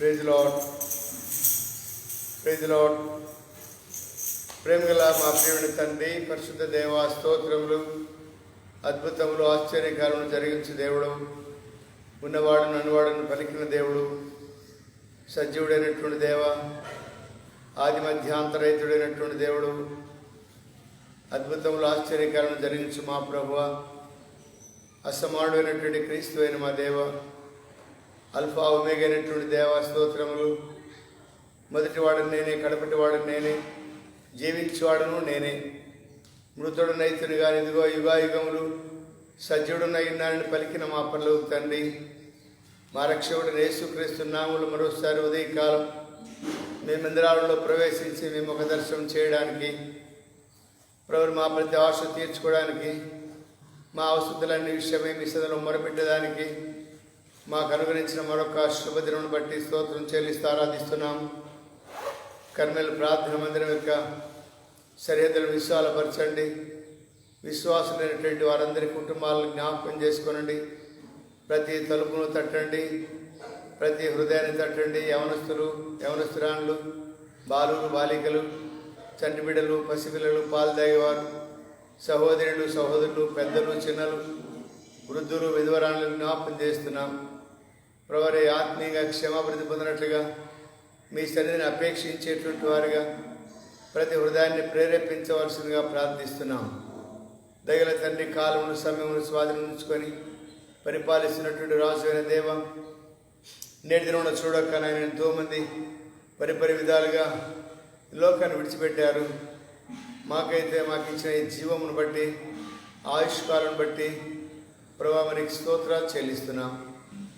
Praise lord, praise lord. ప్రేమగల మా ప్రియమైన తండ్రి, పరిశుద్ధ దేవ, స్తోత్రములు, అద్భుతములు, ఆశ్చర్యకారములు జరిగించే దేవుడు, ఉన్నవాడు నన్నువాడును పలికిన దేవుడు, సజీవుడైనటువంటి దేవ, ఆది మధ్యాంతరహితుడైనటువంటి దేవుడు, అద్భుతములు, ఆశ్చర్యకారములు జరిగించు మా ప్రభువ, అసమానుడైనటువంటి క్రీస్తు అయిన మా దేవ, అల్ఫా ఒమేగా అయినటువంటి దేవ, స్తోత్రములు. మొదటివాడను నేనే, కడపటివాడను నేనే, జీవించేవాడును నేనే, మృతుడునైతును గాని ఇదిగో యుగాయుగములు సజీవుడునైనానని పలికిన మా పరలోక తండ్రి, మా రక్షకుడు యేసుక్రీస్తు నామములో మరోసారి ఉదయకాలం మీ మందిరాలలో ప్రవేశించి మేము ఒక దర్శనం చేయడానికి, ప్రభు మా ప్రతి ఆశ తీర్చుకోవడానికి, మా అవసరాలన్నీ విషయమై మీ సదలో మొరపెట్టడానికి మాకు అనుగ్రహించిన మరొక శుభదినం బట్టి స్తోత్రం చెల్లిస్తూ ఆరాధిస్తున్నాం. కర్మేలు ప్రార్థన మందిరం యొక్క సరిహద్దులను విశాలపరచండి. విశ్వాసులైనటువంటి వారందరి కుటుంబాలను జ్ఞాపకం చేసుకోనండి. ప్రతి తలుపును తట్టండి, ప్రతి హృదయాన్ని తట్టండి. యవనస్తులు, యవనస్తురాళ్ళు, బాలురు, బాలికలు, చంటి బిడ్డలు, పసిపిల్లలు, పాలు తాగేవారు, సహోదరులు, సహోదరులు, పెద్దలు, చిన్నలు, వృద్ధులు, విధవరాలను జ్ఞాపకం చేస్తున్నాం. ప్రవరే ఆత్మీయంగా క్షమాభివృద్ధి పొందినట్లుగా మీ సన్నిధిని అపేక్షించేటువంటి వారుగా ప్రతి హృదయాన్ని ప్రేరేపించవలసిందిగా ప్రార్థిస్తున్నాం. దయగల తండ్రి, కాలమును సమయమును స్వాధీనం ఉంచుకొని పరిపాలిస్తున్నటువంటి రాజు అయిన దేవ, నేటి దినమున చూడక నాయన ఎంతోమంది పరిపరి విధాలుగా లోకాన్ని విడిచిపెట్టారు. మాకైతే మాకు ఇచ్చిన ఈ జీవమును బట్టి, ఆయుష్కాలను బట్టి ప్రభావ నీకు స్తోత్రాలు చెల్లిస్తున్నాం.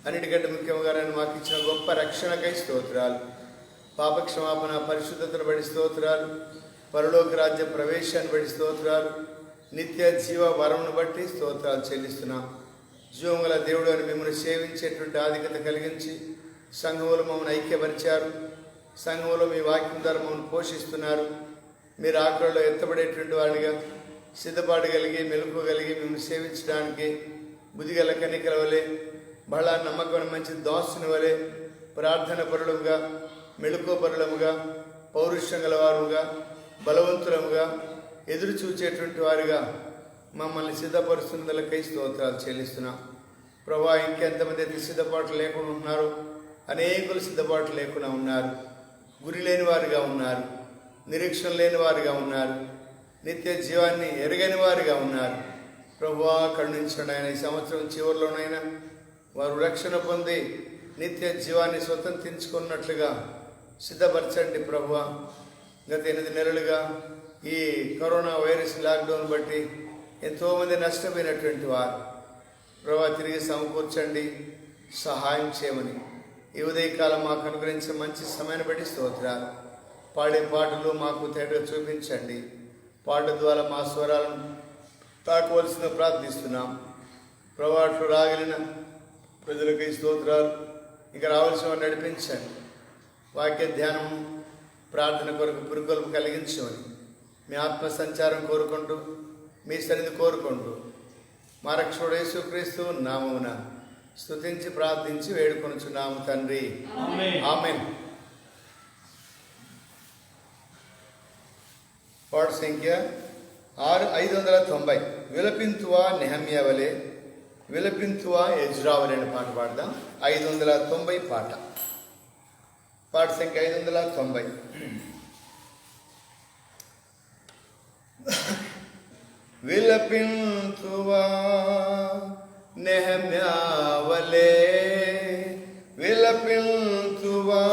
అన్నిటికంటే ముఖ్యంగా నేను మాకు ఇచ్చిన గొప్ప రక్షణకై స్తోత్రాలు, పాపక్షమాపణ, పరిశుద్ధతను బట్టి స్తోత్రాలు, పరలోక రాజ్య ప్రవేశాన్ని బట్టి స్తోత్రాలు, నిత్య జీవ వరమును బట్టి స్తోత్రాలు చెల్లిస్తున్నాం. జీవముల దేవుడు అని మిమ్మల్ని సేవించేటువంటి ఆధిక్యత కలిగించి సంఘములో మమ్మల్ని ఐక్యపరిచారు. సంఘంలో మీ వాక్యం ద్వారా మమ్మల్ని పోషిస్తున్నారు. మీరు ఆకలిలో ఎత్తబడేటువంటి వాడిగా సిద్ధపాటు కలిగి, మెలుపు కలిగి మిమ్మల్ని సేవించడానికి బుద్ధిగల కన్నికల వలె, బహళ నమ్మకమైన మంచి దాసుని వలె ప్రార్థన పరులముగా, మెళుకో పరులముగా, పౌరుషం గలవారుగా, బలవంతులముగా, ఎదురు చూచేటువంటి వారుగా మమ్మల్ని సిద్ధపరుస్తున్నదలకై స్తోత్రాలు చెల్లిస్తున్నాం. ప్రభా, ఇంకెంతమంది అయితే సిద్ధపాట్లు లేకుండా ఉంటున్నారు, అనేకులు సిద్ధపాట్లు లేకుండా ఉన్నారు, గురి లేని వారుగా ఉన్నారు, నిరీక్షణ లేని వారుగా ఉన్నారు, నిత్య జీవాన్ని ఎరగని వారుగా ఉన్నారు. ప్రభువా, కరుణించండి ఆయన. ఈ సంవత్సరం చివరిలోనైనా వారు రక్షణ పొంది నిత్య జీవాన్ని స్వతంత్రించుకున్నట్లుగా సిద్ధపరచండి ప్రభువా. గత 8 నెలలుగా ఈ కరోనా వైరస్ లాక్డౌన్ బట్టి ఎంతోమంది నష్టపోయినటువంటి వారు ప్రభువా, తిరిగి సమకూర్చండి, సహాయం చేయమని ఈ ఉదయకాలం మాకు అనుగ్రహించిన మంచి సమయాన్ని బట్టి స్తోత్రాలు. పాడే పాటలు మాకు తేటగా చూపించండి. పాట ద్వారా మా స్వరాలను తాకవలసిన ప్రార్థిస్తున్నాం. ప్రభాట్లు రాగలిగిన ప్రజలకై స్తోత్రాలు. ఇంకా రావాల్సిన వారు నడిపించండి. వాక్య ధ్యానం, ప్రార్థన కొరకు పురుగొల్పు కలిగించమని మీ ఆత్మ సంచారం కోరుకుంటూ, మీ సన్నిధి కోరుకుంటూ మా రక్షకుడు యేసుక్రీస్తు నామమున స్తుతించి ప్రార్థించి వేడుకొనుచున్నాము తండ్రి, ఆమేన్. పాట సంఖ్య 590. విలపింతువా నెహమ్యా వలె, విలపింతువా ఎజ్రా వలె అనే పాట పాడదాం. 590 పాట, పాట సంఖ్య 590. విలపింతువా నెహమ్యా వలె, విలపింతువా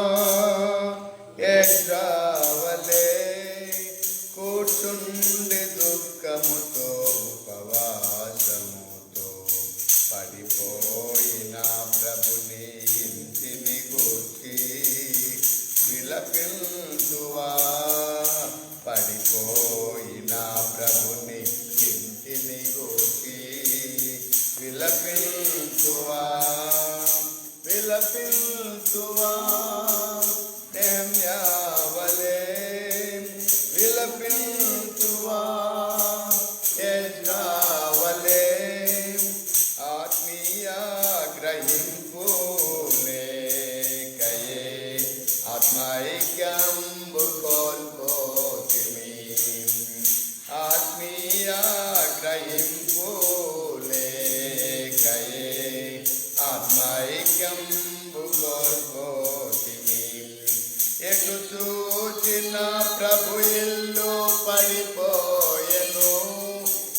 ఎజ్రా వలె, కూర్చుండి దుఃఖముతో ఉపవాసముతో పడిపోయిన ప్రభుని ఇంటిని గూర్చి విలపింతువా, పడిపోయిన ప్రభుని ఇంటిని గూర్చి విలపింతువా, విలపింతువా నెహమ్యా వలె, విలపింతువా ఎజ్రా వలె, ఆత్మీయ గ్రహింపు లేకయే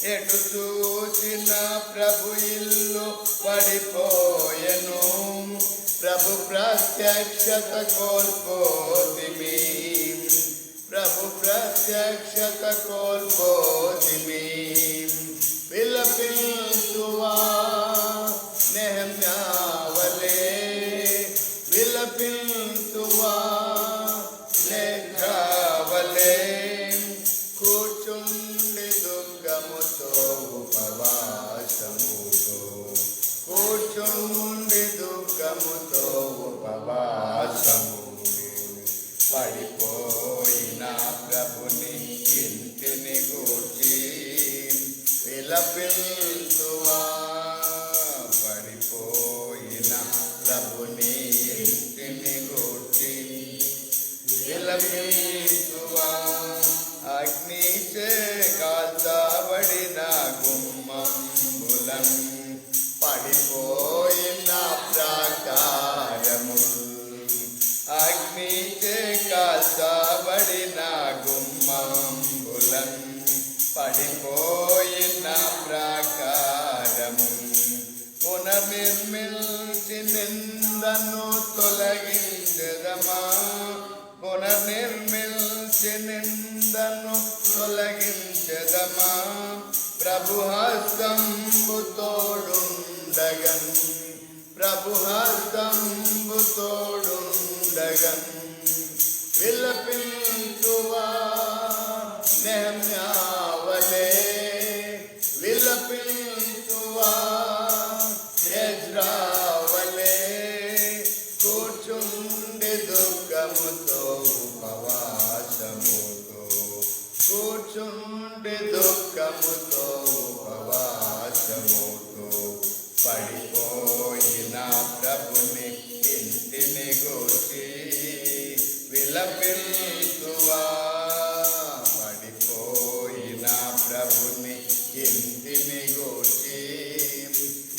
ఎటు చూసిన ప్రభు ఇల్లు పడిపోయెను. ప్రభు ప్రత్యక్షత కోల్పోతిమి, ప్రభు ప్రత్యక్షత కోల్పోతిమి. విలపించువా నెహెమ్యా వలె, విలపించువా లేఖా వలె. కూర్చుండి దుఃఖముతో ఉపవాసముతో, కూర్చుండి దుఃఖముతో ఉపవాసము. పడిపోయిన ప్రభుని ఇంటిని గూర్చి విలపించువా, పడిపోయిన ప్రభుని ఇంటిని గూర్చి విలపించువా. అగ్నిచే కాల్చబడిన గుమ్మంబులం పడిపోయిన ప్రాకారము, అగ్నిచే కాల్చబడిన గుమ్మంబులం పడిపోయిన ప్రాకారము. పునర్నిర్మించి నిందను తొలగించెదమా, పునర్నిర్మించి నిందను తొలగించెదమా. ప్రభు హస్తంబు తోడుండగన్, ప్రభు హస్తంబు తోడుండగన్. విలపించువా నెహెమ్యా వలె, విలపించువా ఎజ్రా వలె. కూర్చుండి దుఃఖముతో ఉపవాసముతో, కూర్చుండి దుఃఖముతో ఉపవాసముతో. పడిపోయిన ప్రభుని ఇంటిని గూర్చి విలపించువా, పడిపోయిన ప్రభుని ఇంటిని గూర్చి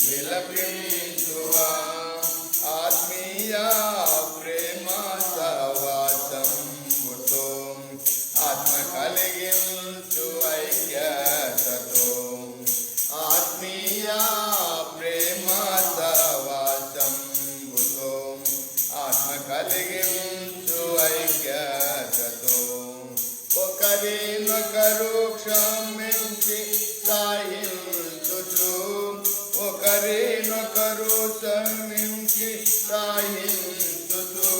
విలపించువా. ఆత్మీయ ప్రేమ సహవాసముతో, ఆత్మ కలిగించు ఐక్యతతో, ఆత్మీయ ప్రేమ సహవాసముతో, ఆత్మ కలిగించు ఐక్యతతో. ఒకరినొకరు క్షమించి సాయించుచు, ఒకరినొకరు క్షమించి సాయించుచు.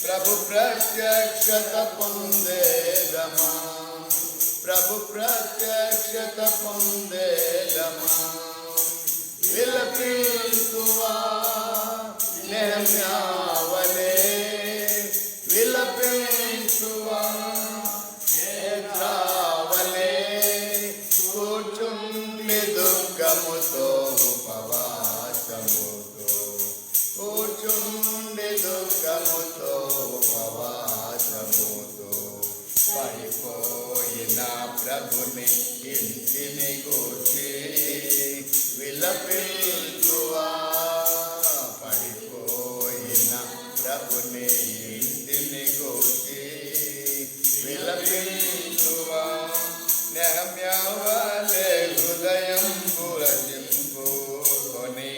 ప్రభు ప్రత్యక్షత పొందేదమా, ప్రభు ప్రత్యక్షత పొందేదమా. విలపించువా నెహెమ్యా వలె, విలపించువా ఎజ్రా వలె. కూర్చుండి దుఃఖముతో ఉపవాసముతో, కూర్చుండి దుఃఖముతో ఉపవాసముతో. పడిపోయిన ప్రభుని ఇంటిని గూర్చి విలపించువా, పడిపోయిన ప్రభుని ఇంటిని గూర్చి విలపించువా. నెహెమ్యా వలె హృదయం పురజింపుకొని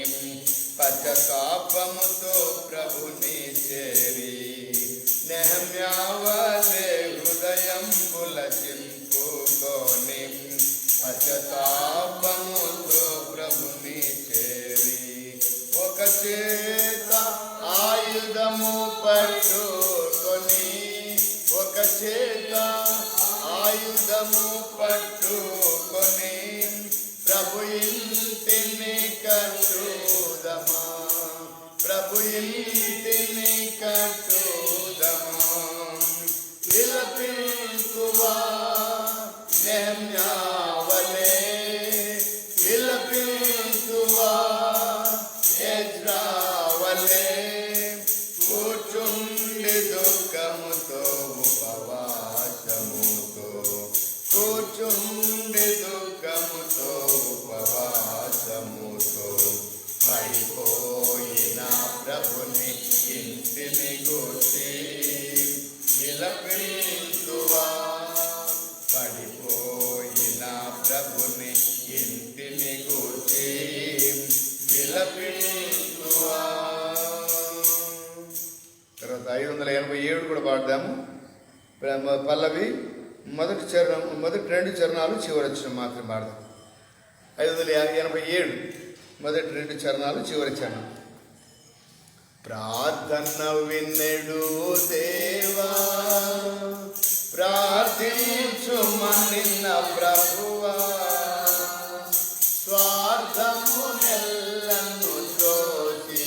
పశ్చాత్తాపముతో ప్రభుని చేరి, నెహెమ్యా వలె హృదయం పులజింపుకొని పశ్చాత్తాపముతో ప్రభుని చేరి. ఒక చేత ఆయుధము పట్టుకొని, ఒక చేత ఆయుధము పట్టుకొని ప్రభు ఇంటిని కట్టుదమా, ప్రభు ఇంటిని కట్టుదమా. విలపించువా నెహెమ్యా వలె, విలపించువా ఎజ్రా వలె. కూర్చుండి దుఃఖముతో ఉపవాసముతో, కూర్చుండి దుఃఖముతో ఉపవాసముతో. పడిపోయిన ప్రభుని ఇంటిని గూర్చి దేవుని ఇంటిని గూర్చి విలపించువా. తర్వాత 587 కూడా పాడదాము. పల్లవి మొదటి 2 చరణాలు చివరి చరణం మాత్రం పాడదాం. 587 మొదటి 2 చరణాలు చివరి చరణం. ప్రార్థన విన్నెడు దేవా, ప్రార్థించుమనిన్న ప్రభువా, స్వార్థము నెల్లను త్రోసి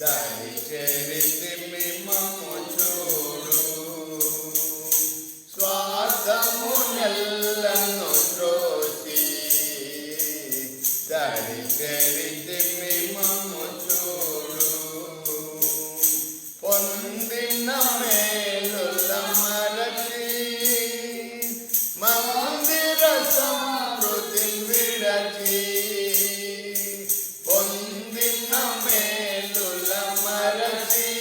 దాని చరితి మిమ్మము చూడు. స్వార్థము నెల్లను త్రోసి దాని చరితి మిమ్మము చూడు. పొందిన మేలుల మరచి మందిర సమృద్ధి విడచి. పొందిన మేలుల మరచి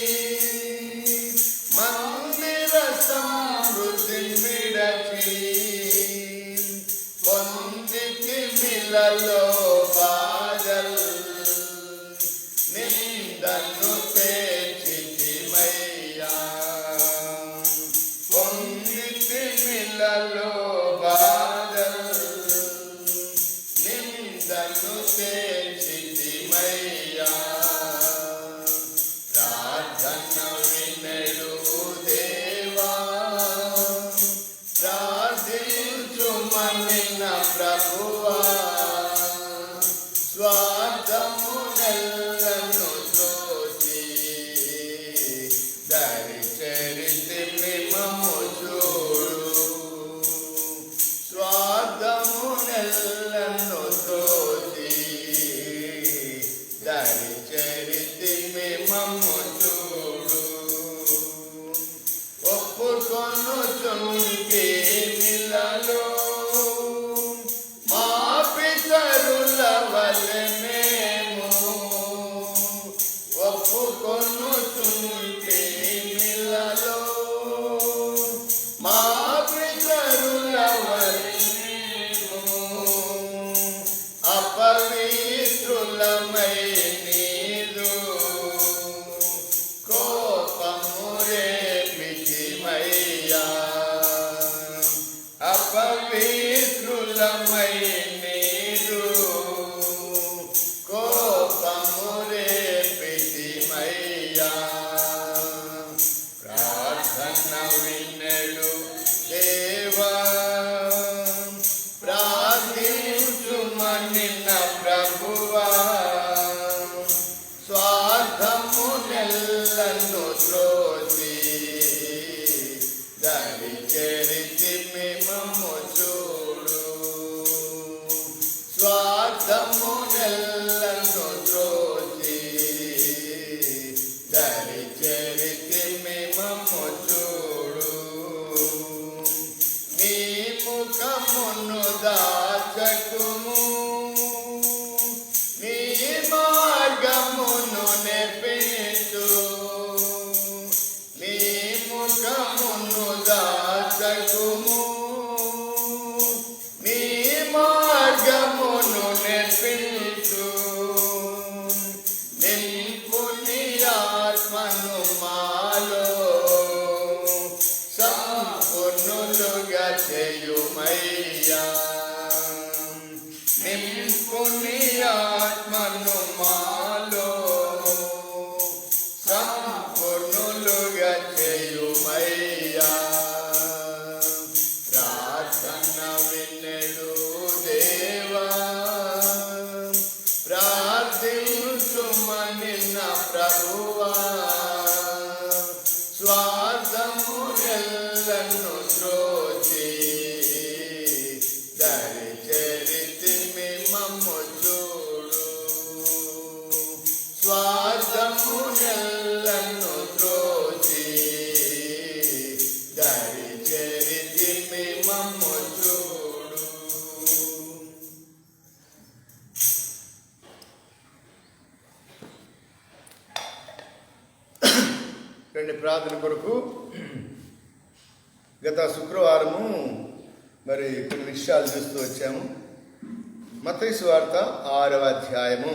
మందిర సమృద్ధి విడచి. పొందితి మిలలో బాధల్ నిందను తెచ్చితిమయ్యా. పొందితి మిలలో బాధల్ నిందను తెచ్చితిమయ్యా. ప్రార్థన వినడు దేవా, ప్రార్థించుమనిన ప్రభువా, స్వార్థము నెల్లను త్రోసి దారి చరితి మిమ్మము చూడు. స్వార్థము నెల్లను త్రోసి దారి చరితి మిమ్మము చూడు. ఒప్పుకొనుచుంటి మిలలో మా పితరుల వలె మేము. ఒప్పుకొనుచుంటి మిలలో మా పితరుల వలె మేము. అపవిత్రులమై నీదు కోపము రేపితిమయ్యా. అపవిత్రులమై నీదు కోపము రేపితిమయ్యా. ప్రార్థన విన్నెడు దేవా, ప్రార్థించుమనిన ప్రభువా, స్వార్థము నెల్లను త్రోసి దాని చరితి మిమ్మము చూడు. స్వార్థము నెల్లను త్రోసి దాని చరితి మిమ్మము చూడు. నీ ముఖమును దాచకుము, నీ మార్గమును నెప్పించు. నీ ముఖమును దాచకుము, నీ మార్గమును నెప్పించు. నింపు నీ ఆత్మను మాలో సంపూర్ణులుగా చేయుమయ్యా. నింపు నీ ఆత్మను మాలో సంపూర్ణులుగా చేయుమయ్యా. ప్రార్థన విన్నెడు దేవా, ప్రార్థించుమనిన ప్రభువా, స్వార్థము నెల్లను త్రోసి దారి చరితి మిమ్మము చూడు. స్వార్థము నెల్లను త్రోసి దారి చరితి మిమ్మము చూడు. రండి ప్రార్థన కొరకు. గత శుక్రవారము మరి కొన్ని విషయాలు చూస్తూ వచ్చాము. మత్తయి సువార్త 6వ అధ్యాయము,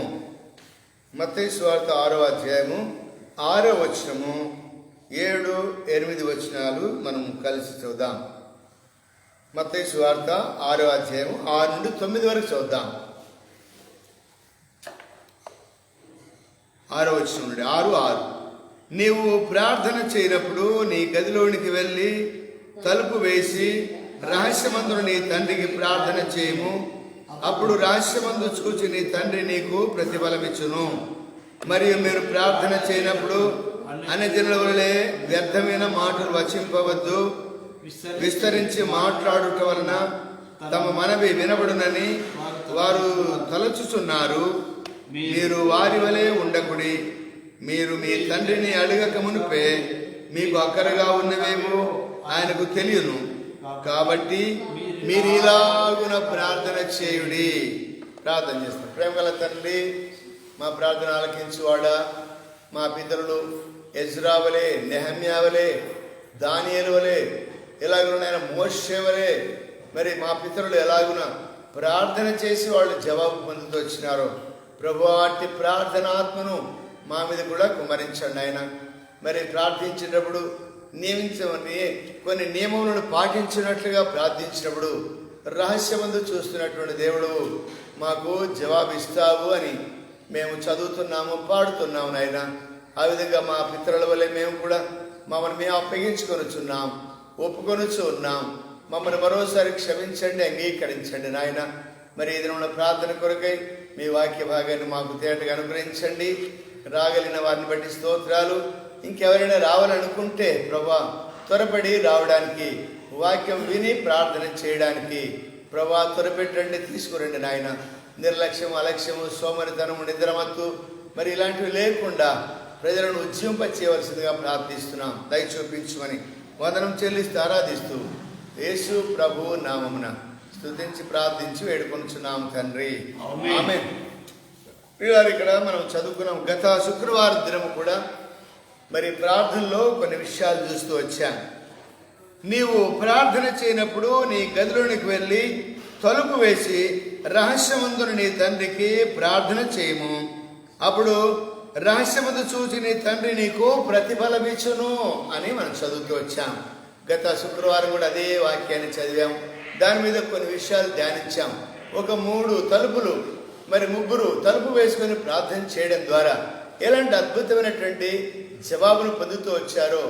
మత్తయి సువార్త 6వ అధ్యాయము 6వ వచనము 7, 8 వచనాలు మనం కలిసి చూద్దాం. మత్తయి సువార్త 6వ అధ్యాయము 6 నుండి 9 వరకు చూద్దాం. 6వ వచనం నుండి 6:6. నీవు ప్రార్థన చేయనప్పుడు నీ గదిలోనికి వెళ్ళి తలుపు వేసి రహస్యమందును నీ తండ్రికి ప్రార్థన చేయము. అప్పుడు రహస్యమందు చూచి నీ తండ్రి నీకు ప్రతిఫలమిచ్చును. మరియు మీరు ప్రార్థన చేయనప్పుడు అన్యజనుల వలె వ్యర్థమైన మాటలు వచింపవద్దు. విస్తరించి మాట్లాడుట వలన తమ మనవి వినబడునని వారు తలచుచున్నారు. మీరు వారి వలె ఉండకుడి. మీరు మీ తండ్రిని అడగక మునిపే మీకు అక్కరగా ఉన్నవేమో ఆయనకు తెలియను. కాబట్టి మీరు ఇలాగున ప్రార్థన చేయుడి. ప్రార్థన చేస్తాం. ప్రేమగల తండ్రి, మా ప్రార్థన ఆలకించువాడా, మా పితరులు ఎజ్రా వలె, నెహమ్యా వలె, దానియేలు వలె, ఎలాగునైనా మోషే వలె మరి మా పితరులు ఎలాగున ప్రార్థన చేసి వాళ్ళు జవాబు పొందుతూ వచ్చినారో ప్రభువా, అట్టి ప్రార్థనాత్మను మా మీద కూడా కుమరించండి ఆయన. మరి ప్రార్థించినప్పుడు నియమించమని కొన్ని నియమములను పాటించినట్లుగా ప్రార్థించినప్పుడు రహస్యమందు చూస్తున్నటువంటి దేవుడు మాకు జవాబిస్తావు అని మేము చదువుతున్నాము, పాడుతున్నాము నాయన. ఆ విధంగా మా పితరుల వల్లే మేము కూడా మమ్మల్ని మేము అప్పగించుకొనుచున్నాం, ఒప్పుకొనుచు ఉన్నాం. మమ్మల్ని మరోసారి క్షమించండి, అంగీకరించండి నాయన. మరి ఇది ఉన్న ప్రార్థన కొరకై మీ వాక్య భాగాన్ని మాకు తేటగా అనుగ్రహించండి. రాగలిగిన వారిని బట్టి స్తోత్రాలు. ఇంకెవరైనా రావాలనుకుంటే ప్రభా త్వరపడి రావడానికి, వాక్యం విని ప్రార్థన చేయడానికి ప్రభా త్వరపెట్టండి, తీసుకురండి నాయన. నిర్లక్ష్యం, అలక్ష్యము, సోమరితనము, నిద్రమత్తు మరి ఇలాంటివి లేకుండా ప్రజలను ఉజ్జింపచేయవలసిందిగా ప్రార్థిస్తున్నాం. దయ చూపించమని వందనం చెల్లిస్తూ ఆరాధిస్తూ యేసు ప్రభు నామమున స్తుతించి ప్రార్థించి వేడుకొనుచున్నాం తండ్రి, ఆమేన్. ఇక్కడ మనం చదువుకున్నాం. గత శుక్రవారం దినము కూడా మరి ప్రార్థనలో కొన్ని విషయాలు చూస్తూ వచ్చాను. నీవు ప్రార్థన చేయనప్పుడు నీ గదిలోనికి వెళ్ళి తలుపు వేసి రహస్యమందును నీ తండ్రికి ప్రార్థన చేయము. అప్పుడు రహస్యమందు చూచి నీ తండ్రి నీకు ప్రతిఫలమిచ్చును అని మనం చదువుతూ వచ్చాం. గత శుక్రవారం కూడా అదే వాక్యాన్ని చదివాం. దాని మీద కొన్ని విషయాలు ధ్యానించాం. ఒక 3 తలుపులు మరి 3 తలుపు వేసుకొని ప్రార్థన చేయడం ద్వారా ఎలాంటి అద్భుతమైనటువంటి జవాబును పొందుతూ వచ్చారో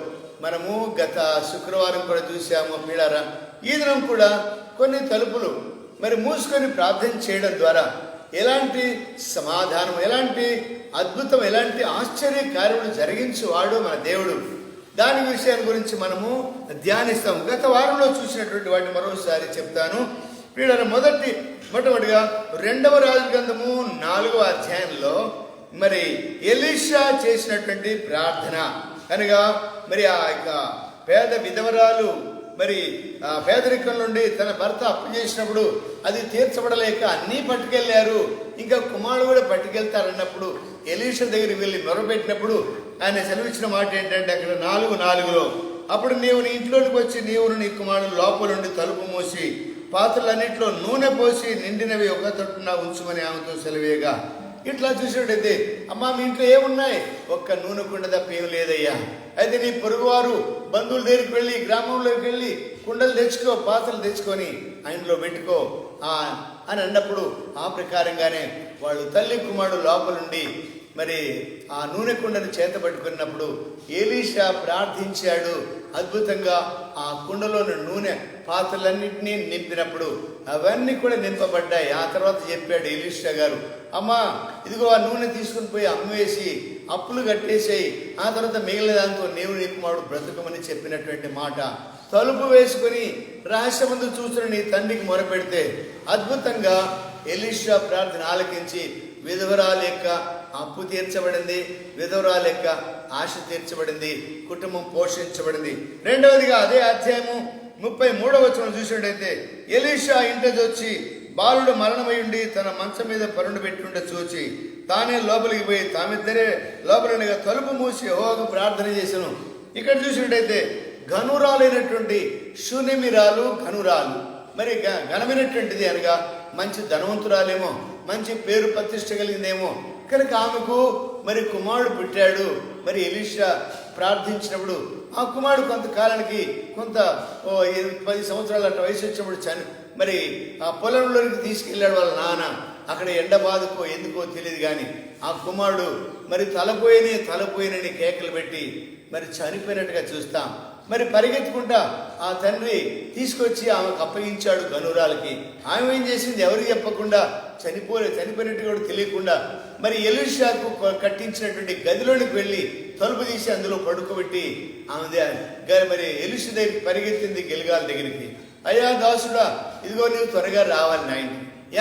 మనము గత శుక్రవారం కూడా చూసాము. పిల్లారా, ఈ దినం కూడా కొన్ని తలుపులు మరి మూసుకొని ప్రార్థన చేయడం ద్వారా ఎలాంటి సమాధానం, ఎలాంటి అద్భుతం, ఎలాంటి ఆశ్చర్య కార్యములు జరిగించేవాడు మన దేవుడు. దాని విషయాన్ని గురించి మనము ధ్యానిస్తాం. గత వారంలో చూసినటువంటి వాటిని మరోసారి చెప్తాను. పిల్లారా, మొట్టమొదటిగా 2వ రాజుల గ్రంథము 4వ అధ్యాయంలో మరి ఎలీషా చేసినటువంటి ప్రార్థన అనగా మరి ఆ యొక్క పేద విధవరాలు మరి పేదరికం నుండి తన భర్త అప్పు చేసినప్పుడు అది తీర్చబడలేక అన్నీ పట్టుకెళ్ళారు, ఇంకా కుమారుడు కూడా పట్టుకెళ్తారన్నప్పుడు ఎలీషా దగ్గరికి వెళ్ళి మొరపెట్టినప్పుడు ఆయన సెలవిచ్చిన మాట ఏంటంటే అక్కడ 4:4లో అప్పుడు నీవు నీ ఇంట్లోనికి వచ్చి నీవును నీ కుమారుడు లోపల నుండి తలుపు మూసి పాత్రలన్నింటిలో నూనె పోసి నిండినవి ఒక తొట్టున ఉంచుమని ఆమెతో సెలవేగా. ఇట్లా చూసినట్టయితే అమ్మా మీ ఇంట్లో ఏమున్నాయి? ఒక్క నూనె కుండ తప్ప ఏం లేదయ్యా. అయితే నీ పొరుగువారు బంధువుల దగ్గరికి వెళ్ళి గ్రామంలోకి వెళ్ళి కుండలు తెచ్చుకో, పాత్రలు తెచ్చుకొని ఆయనలో పెట్టుకో అని అన్నప్పుడు ఆ ప్రకారంగానే వాళ్ళు తల్లి కుమారుడు లోపలుండి మరి ఆ నూనె కుండను చేత పట్టుకున్నప్పుడు ఎలీషా ప్రార్థించాడు. అద్భుతంగా ఆ కుండలోని నూనె పాత్రలన్నింటినీ నింపినప్పుడు అవన్నీ కూడా నింపబడ్డాయి. ఆ తర్వాత చెప్పాడు ఎలీషా గారు, అమ్మా ఇదిగో ఆ నూనె తీసుకుని పోయి అమ్మవేసి అప్పులు కట్టేసేయి, ఆ తర్వాత మిగిలిన దాంతో నీవు నీ కుమారుడు బ్రతుకమని చెప్పినటువంటి మాట. తలుపు వేసుకొని రహస్యమందు చూసిన నీ తండ్రికి మొరపెడితే అద్భుతంగా ఎలీషా ప్రార్థన ఆలకించి విధవరాల యొక్క అప్పు తీర్చబడింది, విధవరాల యొక్క ఆశ తీర్చబడింది, కుటుంబం పోషించబడింది. రెండవదిగా అదే అధ్యాయము 33వ వచనం చూసినట్టయితే ఎలీషా ఇంటికొచ్చి బాలుడు మరణమై ఉండి తన మంచం మీద పరుండు పెట్టుండ చూచి తానే లోపలికి పోయి తామిద్దరే లోపలనిగా తలుపు మూసి యెహోవాకు ప్రార్థన చేశాను. ఇక్కడ చూసినట్టయితే ఘనురాలైనటువంటి శూన్యమిరాలు ఘనురాలు మరి ఘనమైనటువంటిది అనగా మంచి ధనవంతురాలేమో, మంచి పేరు ప్రతిష్ట కలిగిందేమో కనుక ఆమెకు మరి కుమారుడు పుట్టాడు. మరి ఎలీషా ప్రార్థించినప్పుడు ఆ కుమారుడు కొంతకాలానికి 10 సంవత్సరాల అట్లా వయసు వచ్చినప్పుడు మరి ఆ పొలంలోనికి తీసుకెళ్ళాడు వాళ్ళ నాన్న. అక్కడ ఎండ బాధకో ఎందుకో తెలియదు కానీ ఆ కుమారుడు మరి తలపోయినని కేకలు పెట్టి మరి చనిపోయినట్టుగా చూస్తాం. మరి పరిగెత్తుకుంటా ఆ తండ్రి తీసుకొచ్చి ఆమెకు అప్పగించాడు గనురాలకి. ఆమె ఏం చేసింది, ఎవరికి చెప్పకుండా చనిపోయినట్టు కూడా తెలియకుండా మరి ఎలీషాకు కట్టించినటువంటి గదిలోనికి వెళ్ళి తలుపు తీసి అందులో పడుకోబెట్టి ఆమె మరి ఎలీషా దగ్గరికి పరిగెత్తింది గిల్గాల్ దగ్గరికి. అయ్యా దాసుడా, ఇదిగో నువ్వు త్వరగా రావాలి నాయన.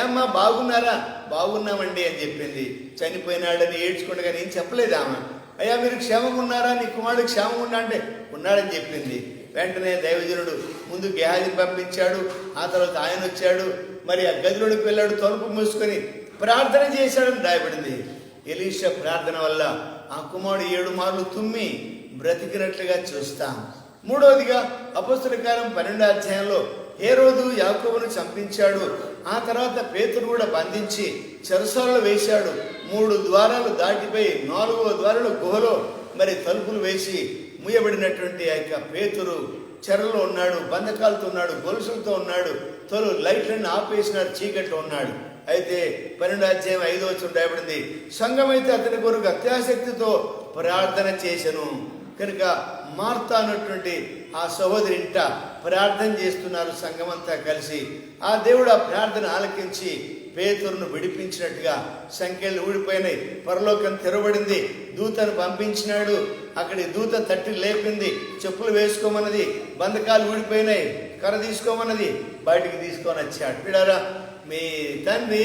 ఏమ్మా బాగున్నారా? బాగున్నామండి అని చెప్పింది. చనిపోయినాడని ఏడ్చుకుండగా నేను చెప్పలేదు ఆమె. అయ్యా మీరు క్షేమంగా ఉన్నారా, నీ కుమారుడు క్షేమంగా ఉన్నా అంటే ఉన్నాడని చెప్పింది. వెంటనే దైవజనుడు ముందు గేహాజీని పంపించాడు. ఆ తర్వాత ఆయన వచ్చాడు. మరి ఆ గదిలోకి వెళ్ళాడు, తలుపు మూసుకొని ప్రార్థన చేశాడని రాయబడింది. ఎలీషా ప్రార్థన వల్ల ఆ కుమారుడు 7 మార్లు తుమ్మి బ్రతికినట్లుగా చూస్తాం. మూడవదిగా అపొస్తలుల కార్యం 12వ అధ్యాయంలో హేరోదు యాకోబును చంపించాడు. ఆ తర్వాత పేతురు కూడా బంధించి చెరసాలలో వేశాడు. 3 ద్వారాలు దాటిపోయి 4వ ద్వారాలు గుహలో మరి తలుపులు వేసి మూయబడినటువంటి ఆ యొక్క పేతురు చెరలో ఉన్నాడు, బంధకాలతో ఉన్నాడు, గొలుసులతో ఉన్నాడు, లైట్లన్నీ ఆపేసినాడు, చీకట్లో ఉన్నాడు. అయితే 12వ అధ్యాయం 5వ వచనం రాయబడింది, సంఘం అయితే అతని కొరకు అత్యాసక్తితో ప్రార్థన చేసెను. కనుక మార్తా అన్నటువంటి ఆ సహోదరి ఇంట ప్రార్థన చేస్తున్నారు సంఘమంతా కలిసి. ఆ దేవుడు ఆ ప్రార్థన ఆలకించి పేతురును విడిపించినట్టుగా సంఖ్యలు ఊడిపోయినాయి, పరలోకం తెరవబడింది, దూతను పంపించినాడు. అక్కడి దూత తట్టి లేపింది, చెప్పులు వేసుకోమన్నది, బంధకాలు ఊడిపోయినాయి, కర్ర తీసుకోమన్నది, బయటికి తీసుకొని వచ్చాడు. పిడారా, మీ తండ్రి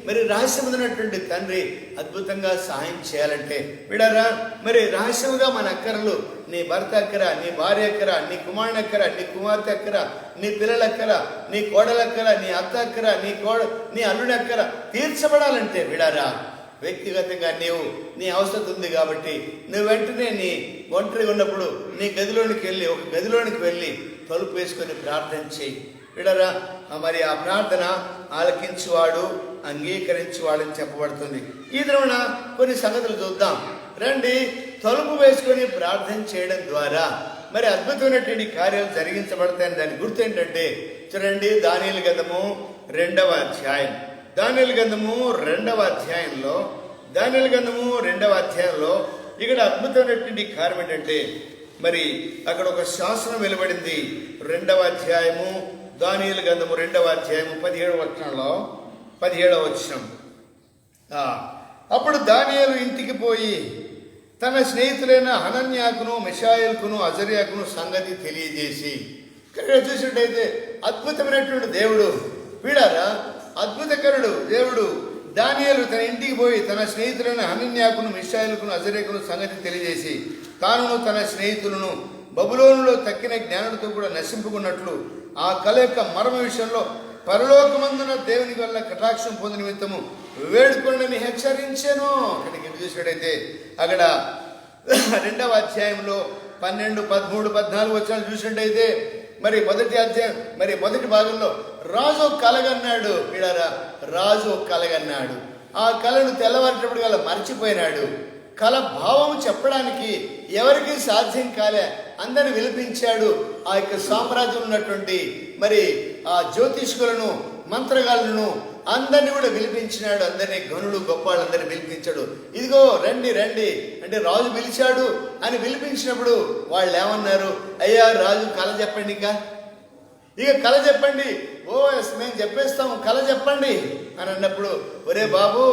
మరి రహస్యమైనటువంటి తండ్రి అద్భుతంగా సహాయం చేయాలంటే విడారా, మరి రహస్యంగా మన అక్కరలు, నీ భర్త అక్కర, నీ భార్య అక్కర, నీ కుమారుని అక్కర, నీ కుమార్తె అక్కర, నీ పిల్లల అక్కర, నీ కోడలక్కర, నీ అత్త అక్కర, నీ అల్లుడి అక్కర తీర్చబడాలంటే విడారా, వ్యక్తిగతంగా నీ అవసరం ఉంది కాబట్టి నువ్వు వెంటనే నీ ఒంటరిగా ఉన్నప్పుడు నీ ఒక గదిలోనికి వెళ్ళి తలుపు వేసుకొని ప్రార్థన చేయి విడరా. మరి ఆ ప్రార్థన ఆలకించువాడు, అంగీకరించువాడని చెప్పబడుతుంది. ఈ దినమున కొన్ని సంగతులు చూద్దాం రండి. తలుపు వేసుకొని ప్రార్థన చేయడం ద్వారా మరి అద్భుతమైనటువంటి కార్యాలు జరిగించబడతాయని దాని గుర్తు ఏంటంటే చూడండి, దానియేలు గ్రంథము 2వ అధ్యాయం, దానియేలు గ్రంథము 2వ అధ్యాయంలో ఇక్కడ అద్భుతమైనటువంటి కార్యం ఏంటంటే మరి అక్కడ ఒక శాసనం వెలువడింది. 2వ అధ్యాయము దానియేలు గ్రంథము 2వ అధ్యాయము 17వ వచనం. అప్పుడు దానియేలు ఇంటికి పోయి తన స్నేహితులైన హనన్యాకును, మిషాయేలుకును, అజర్యాకును సంగతి తెలియజేసి, ఇక్కడ చూసినట్టయితే అద్భుతమైనటువంటి దేవుడు వీడారా, అద్భుతకరుడు దేవుడు. దానియేలు తన ఇంటికి పోయి తన స్నేహితులైన హనన్యాకును, మిషాయేలుకును, అజర్యాకును సంగతి తెలియజేసి తాను తన స్నేహితులను బబులోనులో తక్కిన జ్ఞానులతో కూడా నశింపుకున్నట్లు ఆ కళ యొక్క మర్మ విషయంలో పరలోకమందున దేవుని వల్ల కటాక్షం పొందిన నిమిత్తము వేడుకొండని హెచ్చరించాను. అక్కడికి చూసినట్టయితే అక్కడ 2వ అధ్యాయంలో 12, 13, 14 వచనాలు చూసినట్టయితే మరి మొదటి భాగంలో రాజు కలగన్నాడు. వీడారా, రాజు కలగన్నాడు. ఆ కళను తెల్లవారేటప్పుడు గల మర్చిపోయినాడు. కళ భావం చెప్పడానికి ఎవరికి సాధ్యం కాలే, అందరిని విలిపించాడు. ఆ యొక్క సామ్రాజ్యం ఉన్నటువంటి మరి ఆ జ్యోతిష్కులను, మంత్రగాళ్ళను అందరినీ కూడా పిలిపించినాడు. అందరినీ గనులు గొప్ప వాళ్ళందరినీ పిలిపించాడు. ఇదిగో రండి రండి అంటే రాజు పిలిచాడు అని పిలిపించినప్పుడు వాళ్ళు ఏమన్నారు, అయ్యా రాజు కళ చెప్పండి, ఇక కళ చెప్పండి. ఓ ఎస్ మేము చెప్పేస్తాము, కళ చెప్పండి అని అన్నప్పుడు, ఒరే బాబు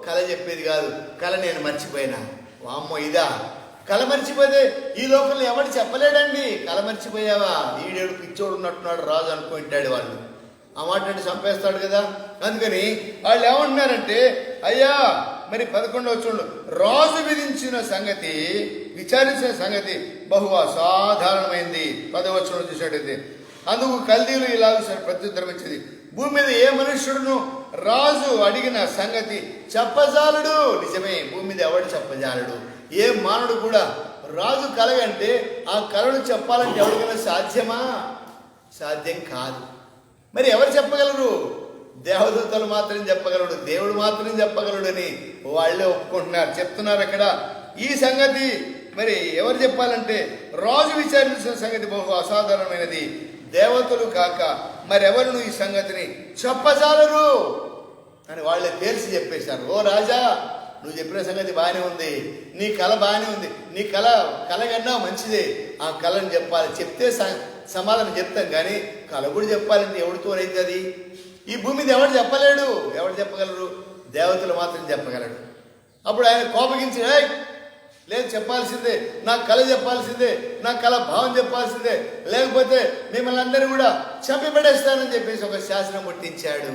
కళ చెప్పేది కాదు, కళ నేను మర్చిపోయినా. వామ్మో ఇదా కళ మర్చిపోతే ఈ లోకంలో ఎవరు చెప్పలేడండి. కళ మర్చిపోయావా, ఈడేడు పిచ్చోడు ఉన్నట్టున్నాడు రాజు అనుకుంటాడు. వాళ్ళు ఆ మాట అంటే చంపేస్తాడు కదా. అందుకని వాళ్ళు ఏమంటున్నారంటే, అయ్యా మరి 11వ వచనంలో రాజు విచారించిన సంగతి బహు అసాధారణమైంది. 10వ వచనంలో చూసినట్టయితే అందుకు కల్దీలు ఇలాగ ప్రత్యుత్తరం ఇచ్చింది, భూమి మీద ఏ మనుష్యుడును రాజు అడిగిన సంగతి చెప్పజాలడు. నిజమే, భూమి మీద ఎవడు చెప్పజాలడు. ఏ మానవుడు కూడా రాజు కలగంటే ఆ కళను చెప్పాలంటే ఎవరికైనా సాధ్యమా? సాధ్యం కాదు. మరి ఎవరు చెప్పగలరు? దేవదూతలు మాత్రం చెప్పగలడు, దేవుడు మాత్రం చెప్పగలడు అని వాళ్ళే ఒప్పుకుంటున్నారు, చెప్తున్నారు అక్కడ. ఈ సంగతి మరి ఎవరు చెప్పాలంటే రాజు విచారించిన సంగతి బహు అసాధారణమైనది, దేవతలు కాక మరెవరు ఈ సంగతిని చెప్పజాలరు అని వాళ్ళే తేల్చి చెప్పేశారు. ఓ రాజా, నువ్వు చెప్పిన సంగతి బాగానే ఉంది, నీ కళ బాగానే ఉంది, నీ కళ కన్నా మంచిదే, ఆ కళను చెప్పాలి, చెప్తే సమాధానం చెప్తాం, కానీ కళ కూడా చెప్పాలంటే ఎవరితోనైతే అది? ఈ భూమి మీద ఎవరు చెప్పలేడు. ఎవరు చెప్పగలరు? దేవతలు మాత్రం చెప్పగలడు. అప్పుడు ఆయన కోపగించి, లేదు చెప్పాల్సిందే, నా కళ చెప్పాల్సిందే, నా కళ భావం చెప్పాల్సిందే, లేకపోతే మిమ్మల్ని అందరూ కూడా చంపిపడేస్తానని చెప్పేసి ఒక శాసనం పుట్టించాడు.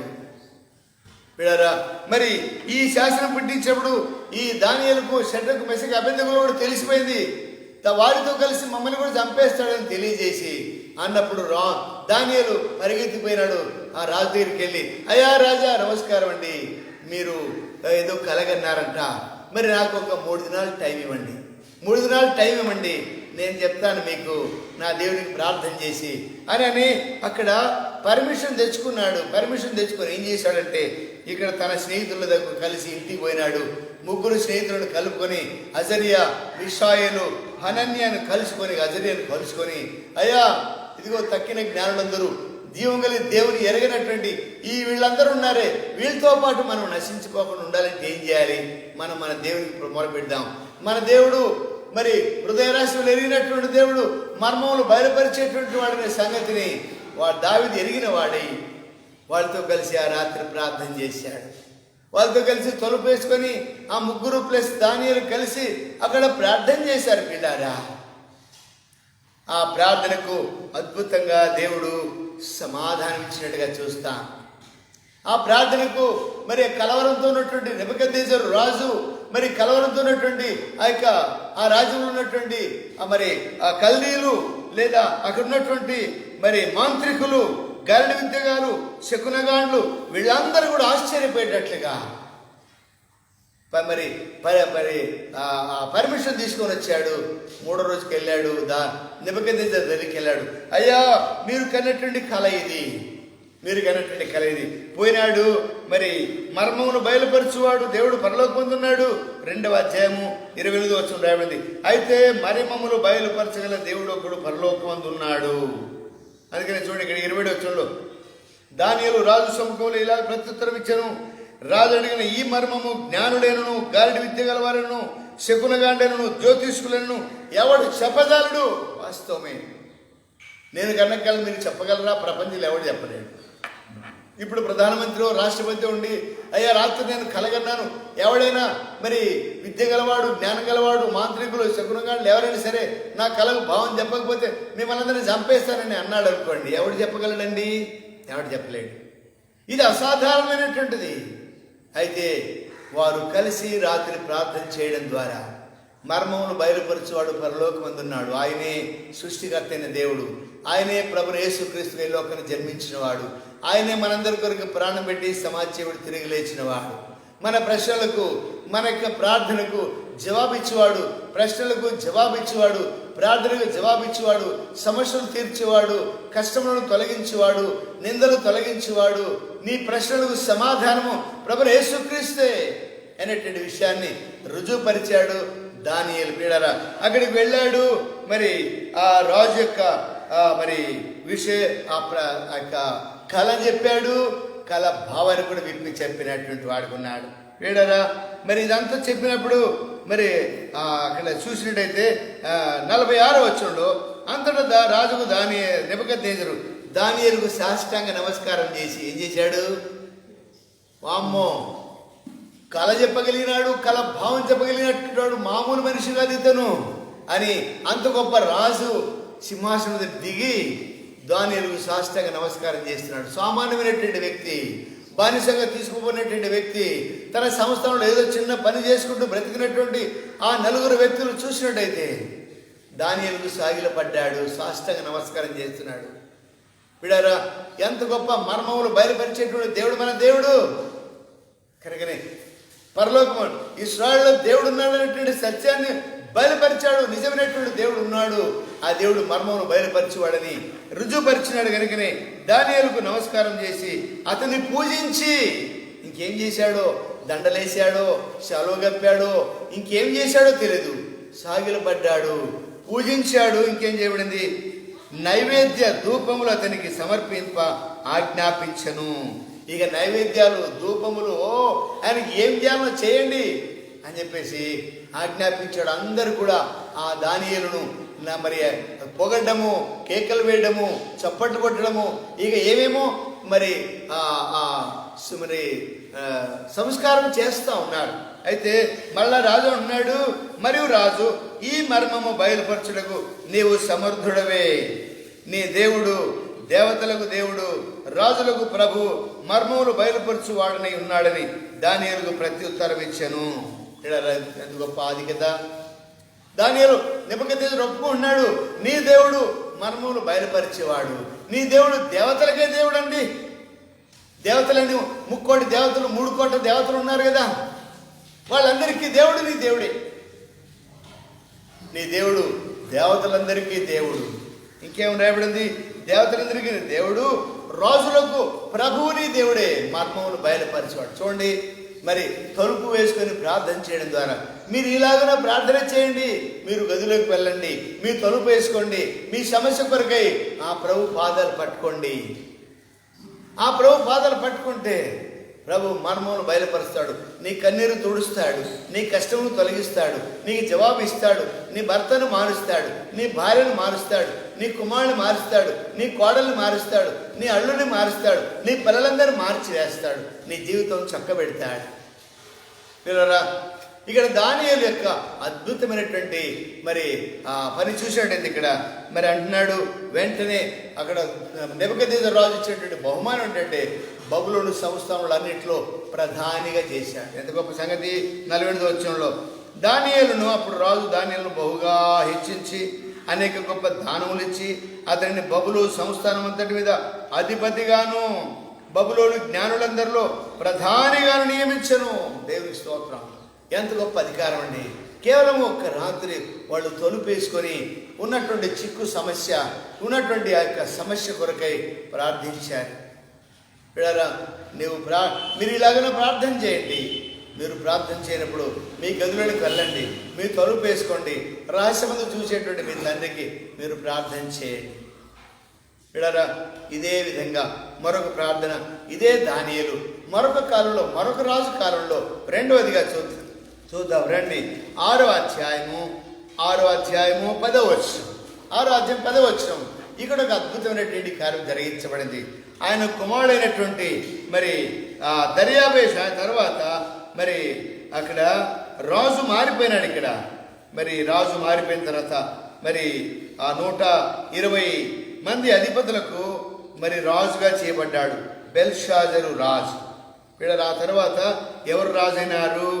వీడారా, మరి ఈ శాసనం పుట్టించినప్పుడు ఈ దానియేలుకు, షడ్రకు, మెషకు, అబేద్నెగోకు కూడా తెలిసిపోయింది, వారితో కలిసి మమ్మల్ని కూడా చంపేస్తాడని తెలియజేసి అన్నప్పుడు దానియేలు పరిగెత్తిపోయినాడు ఆ రాజు దగ్గరికి వెళ్ళి, అయ్యా రాజా నమస్కారం అండి, మీరు ఏదో కలగన్నారంట, మరి నాకు ఒక 3 దినాలు టైం ఇవ్వండి, 3 దినాలు టైం ఇవ్వండి, నేను చెప్తాను మీకు, నా దేవుడికి ప్రార్థన చేసి అని అక్కడ పర్మిషన్ తెచ్చుకున్నాడు. పర్మిషన్ తెచ్చుకొని ఏం చేశాడంటే, ఇక్కడ తన స్నేహితుల దగ్గర కలిసి ఇంటికి పోయినాడు. 3 స్నేహితులను కలుపుకొని అజరియా, మిషాయేలు, హనన్యాను కలుసుకొని అయ్యా ఇదిగో తక్కిన జ్ఞానులందరూ, జీవం కలిగి దేవుని ఎరగనటువంటి ఈ వీళ్ళందరూ ఉన్నారే, వీళ్ళతో పాటు మనం నశించుకోకుండా ఉండాలంటే ఏం చేయాలి? మన దేవునికి మొరపెడదాం. మన దేవుడు మరి హృదయరాశులు ఎరిగినటువంటి దేవుడు, మర్మములు బయలుపరిచేటువంటి వాడనే సంగతిని దావీదు ఎరిగిన వాడై వాళ్ళతో కలిసి ఆ రాత్రి ప్రార్థన చేశాడు. వాళ్ళతో కలిసి తలుపేసుకొని ఆ 3 ప్లస్ దానియేలు కలిసి అక్కడ ప్రార్థన చేశారు. పిల్లారా, ఆ ప్రార్థనకు అద్భుతంగా దేవుడు సమాధానం ఇచ్చినట్టుగా చూస్తాం. ఆ ప్రార్థనకు మరి కలవరంతో ఉన్నటువంటి నెబుకద్నెజరు రాజు, మరి కలవరంతో ఉన్నటువంటి ఆ రాజ్యంలో ఉన్నటువంటి మరి ఆ కల్దీయులు, లేదా అక్కడ ఉన్నటువంటి మరి మాంత్రికులు, గారడి విద్యగారు, శకునగాండ్లు, వీళ్ళందరూ కూడా ఆశ్చర్యపోయేటట్లుగా మరి పర్మిషన్ తీసుకొని వచ్చాడు. 3వ రోజుకి వెళ్ళాడు, నెబుకద్నెజరు దగ్గరికి వెళ్ళాడు. అయ్యా, మీరు కన్నటువంటి కళ ఇది, పోయినాడు. మరి మర్మమును బయలుపరచువాడు దేవుడు పరలోకమందున్నాడు. 2వ అధ్యాయము 28వ వచనం రాయబడింది. అయితే మర్మములు బయలుపరచగల దేవుడు ఒకడు పరలోకమందున్నాడు. అందుకని చూడండి, ఇక్కడ 20వ వచనంలో దానియేలు రాజు సముఖంలో ఇలా ప్రత్యుత్తరం ఇచ్చాను, రాజు అడిగిన ఈ మర్మము జ్ఞానుడైనను, గారడి విద్య గలవారను, శకునగాండెనను, జ్యోతిష్కులను ఎవడు చెప్పగలడు? వాస్తవమే, నేను కన్నకల్ మీరు చెప్పగలరా? ప్రపంచంలో ఎవడు చెప్పలేడు. ఇప్పుడు ప్రధానమంత్రి, రాష్ట్రపతి ఉండి, అయ్యా రాత్రి నేను కలగన్నాను, ఎవడైనా మరి విద్య గలవాడు, జ్ఞానం గలవాడు, మాంత్రికులు, శకునగాండ్లు ఎవరైనా సరే నా కళకు భావం చెప్పకపోతే మిమ్మల్ని అందరినీ చంపేస్తానని అన్నాడు అనుకోండి, ఎవడు చెప్పగలడండి? ఎవడు చెప్పలేడు. ఇది అసాధారణమైనటువంటిది. అయితే వారు కలిసి రాత్రి ప్రార్థన చేయడం ద్వారా మర్మమును బయలుపరచువాడు పరలోకమందున్నాడు. ఆయనే సృష్టికర్త అయిన దేవుడు, ఆయనే ప్రభువు యేసుక్రీస్తు ఈ లోకాన్ని జన్మించిన వాడు, ఆయనే మనందరి కొరకు ప్రాణం పెట్టి సమాజేవుడు తిరిగి లేచిన వాడు. మన ప్రశ్నలకు, మన యొక్క ప్రార్థనకు జవాబిచ్చేవాడు, ప్రశ్నలకు జవాబిచ్చేవాడు, ప్రార్థనకు జవాబిచ్చేవాడు, సమస్యలు తీర్చేవాడు, కష్టములను తొలగించేవాడు, నిందలు తొలగించేవాడు, నీ ప్రశ్నలకు సమాధానము ప్రభువు యేసుక్రీస్తే అనేటువంటి విషయాన్ని రుజువుపరిచాడు దానియేలు. పీడరా, అక్కడికి వెళ్ళాడు. మరి ఆ రాజు యొక్క మరి కళ చెప్పాడు, కళ భావాన్ని కూడా విప్పి చెప్పినటువంటి వాడుకున్నాడు. పీడరా, మరి ఇదంతా చెప్పినప్పుడు మరి అక్కడ చూసినట్టయితే 46వ వచనంలో అంతటా రాజుకు నెబుకద్నెజరు దానియేలుకు సాష్టాంగ నమస్కారం చేసి ఏం చేశాడు? వామ్మో, కళ చెప్పగలిగినాడు, కళ భావం చెప్పగలిగినట్టు మామూలు మనిషి కాదు ఇతను అని అంత గొప్ప రాజు సింహాసనం దిగి దానియేలుకు సాష్టాంగ నమస్కారం చేస్తున్నాడు. సామాన్యమైనటువంటి వ్యక్తి, బానిసంగా తీసుకుపోయినటువంటి వ్యక్తి, తన సంస్థలో ఏదో చిన్న పని చేసుకుంటూ బ్రతికినటువంటి ఆ 4 వ్యక్తులు చూసినట్టయితే దానియేలుకు సాగిలపడ్డాడు, సాష్టాంగ నమస్కారం చేస్తున్నాడు. వీడారా, ఎంత గొప్ప మర్మములు బయలుపరిచేటువంటి దేవుడు మన దేవుడు. కనుకనే పరలోకము ఇశ్రాయేలులో దేవుడు ఉన్నాడనేటువంటి సత్యాన్ని బయలుపరిచాడు. నిజమైనటువంటి దేవుడు ఉన్నాడు, ఆ దేవుడు మర్మమును బయలుపరిచేవాడని రుజువుపరిచినాడు. కనుకనే దానియేలుకు నమస్కారం చేసి అతన్ని పూజించి ఇంకేం చేశాడో, దండలేశాడో, శాలువ కప్పాడో, ఇంకేం చేశాడో తెలియదు, సాగిలపడ్డాడు, పూజించాడు. ఇంకేం చేయబడింది? నైవేద్య ధూపములు అతనికి సమర్పింప ఆజ్ఞాపించను. ఇక నైవేద్యాలు, ధూపములు ఆయనకి ఏం చేయాలో చేయండి అని చెప్పేసి ఆజ్ఞాపించాడు. అందరూ కూడా ఆ దానియేలును మరి పొగడ్డము, కేకలు వేయడము, చప్పట్లు కొట్టడము, ఇక ఏమేమో మరి మరి సంస్కారం చేస్తూ ఉన్నాడు. అయితే మళ్ళా రాజు అన్నాడు, మరియు రాజు, ఈ మర్మము బయలుపరచుటకు నీవు సమర్థుడవే. నీ దేవుడు దేవతలకు దేవుడు, రాజులకు ప్రభు, మర్మములు బయలుపరచువాడని ఉన్నాడని దానియేలుకు ప్రత్యుత్తరం ఇచ్చాను. ఎంత గొప్ప ఆధిక్యత! దానియేలు నెబుకద్నెజరు ఒప్పుకుంటున్నాడు, నీ దేవుడు మర్మములు బయలుపరిచేవాడు, నీ దేవుడు దేవతలకే దేవుడు అండి. దేవతలని 3 కోటి దేవతలు, 3 కోట్ల దేవతలు ఉన్నారు కదా, వాళ్ళందరికీ దేవుడు నీ దేవుడే. నీ దేవుడు దేవతలందరికీ దేవుడు. ఇంకేం రాయబడింది? దేవతలందరికీ దేవుడు, రాజులకు ప్రభువు నీ దేవుడే, మర్మములు బయలుపరిచేవాడు. చూడండి, మరి తలుపు వేసుకొని ప్రార్థన చేయడం ద్వారా మీరు ఇలాగనే ప్రార్థన చేయండి. మీరు గదిలోకి వెళ్ళండి, మీ తలుపు వేసుకోండి, మీ సమస్య కొరకై ఆ ప్రభు పాదాలు పట్టుకోండి. ఆ ప్రభు పాదాలు పట్టుకుంటే ప్రభు మర్మమును బయలుపరుస్తాడు, నీ కన్నీరు తుడుస్తాడు, నీ కష్టమును తొలగిస్తాడు, నీకు జవాబు ఇస్తాడు, నీ భర్తను మారుస్తాడు, నీ భార్యను మారుస్తాడు, నీ కుమారుని మారుస్తాడు, నీ కోడల్ని మారుస్తాడు, నీ అల్లుని మారుస్తాడు, నీ పిల్లలందరినీ మార్చి వేస్తాడు, నీ జీవితం చక్కబెడతాడు. పిల్లరా, ఇక్కడ దానియేలు యొక్క అద్భుతమైనటువంటి మరి పని చూశాడండి. ఇక్కడ మరి అంటున్నాడు, వెంటనే అక్కడ నెబుకద్నెజరు రాజు ఇచ్చినటువంటి బహుమానం ఏంటంటే బబులోను సంస్థానములన్నింటిలో ప్రధానిగా చేశాడు. ఎంత గొప్ప సంగతి! 48వ వచనంలో దానియేలును, అప్పుడు రాజు దానియేలును బహుగా హెచ్చించి అనేక గొప్ప దానములు ఇచ్చి అతనిని బబులు సంస్థానం అంతటి మీద అధిపతిగాను, బబులోను జ్ఞానులందరిలో ప్రధానిగాను నియమించను. దేవుని స్తోత్రం! ఎంత గొప్ప అధికారం అండి! కేవలం ఒక్క రాత్రి వాళ్ళు తలుపేసుకొని ఉన్నటువంటి చిక్కు సమస్య, ఉన్నటువంటి ఆ యొక్క సమస్య కొరకై ప్రార్థించారు. పిల్లరా, మీరు ఇలాగనే ప్రార్థన చేయండి. మీరు ప్రార్థన చేయనప్పుడు మీ గదిలోకి వెళ్ళండి, మీ తలుపు వేసుకోండి, రహస్యమందు చూసేటువంటి మీ తండ్రికి మీరు ప్రార్థన చేయండి. పిల్లరా, ఇదే విధంగా మరొక ప్రార్థన, ఇదే దానియేలు మరొక కాలంలో, మరొక రాజు కాలంలో రెండవదిగా చూద్దాం రండి. 6వ అధ్యాయము 10వ వచనం. 6వ అధ్యాయం 10వ వచనం. ఇక్కడ ఒక అద్భుతమైనటువంటి కార్యం జరిగించబడింది. ఆయన కుమారుడైనటువంటి మరి దర్యావేషు తర్వాత మరి అక్కడ రాజు మారిపోయినాడు. ఇక్కడ మరి రాజు మారిపోయిన తర్వాత మరి ఆ 120 మంది అధిపతులకు మరి రాజుగా చేయబడ్డాడు బెల్షాజరు రాజు. వీళ్ళ ఆ తర్వాత ఎవరు రాజైనారు?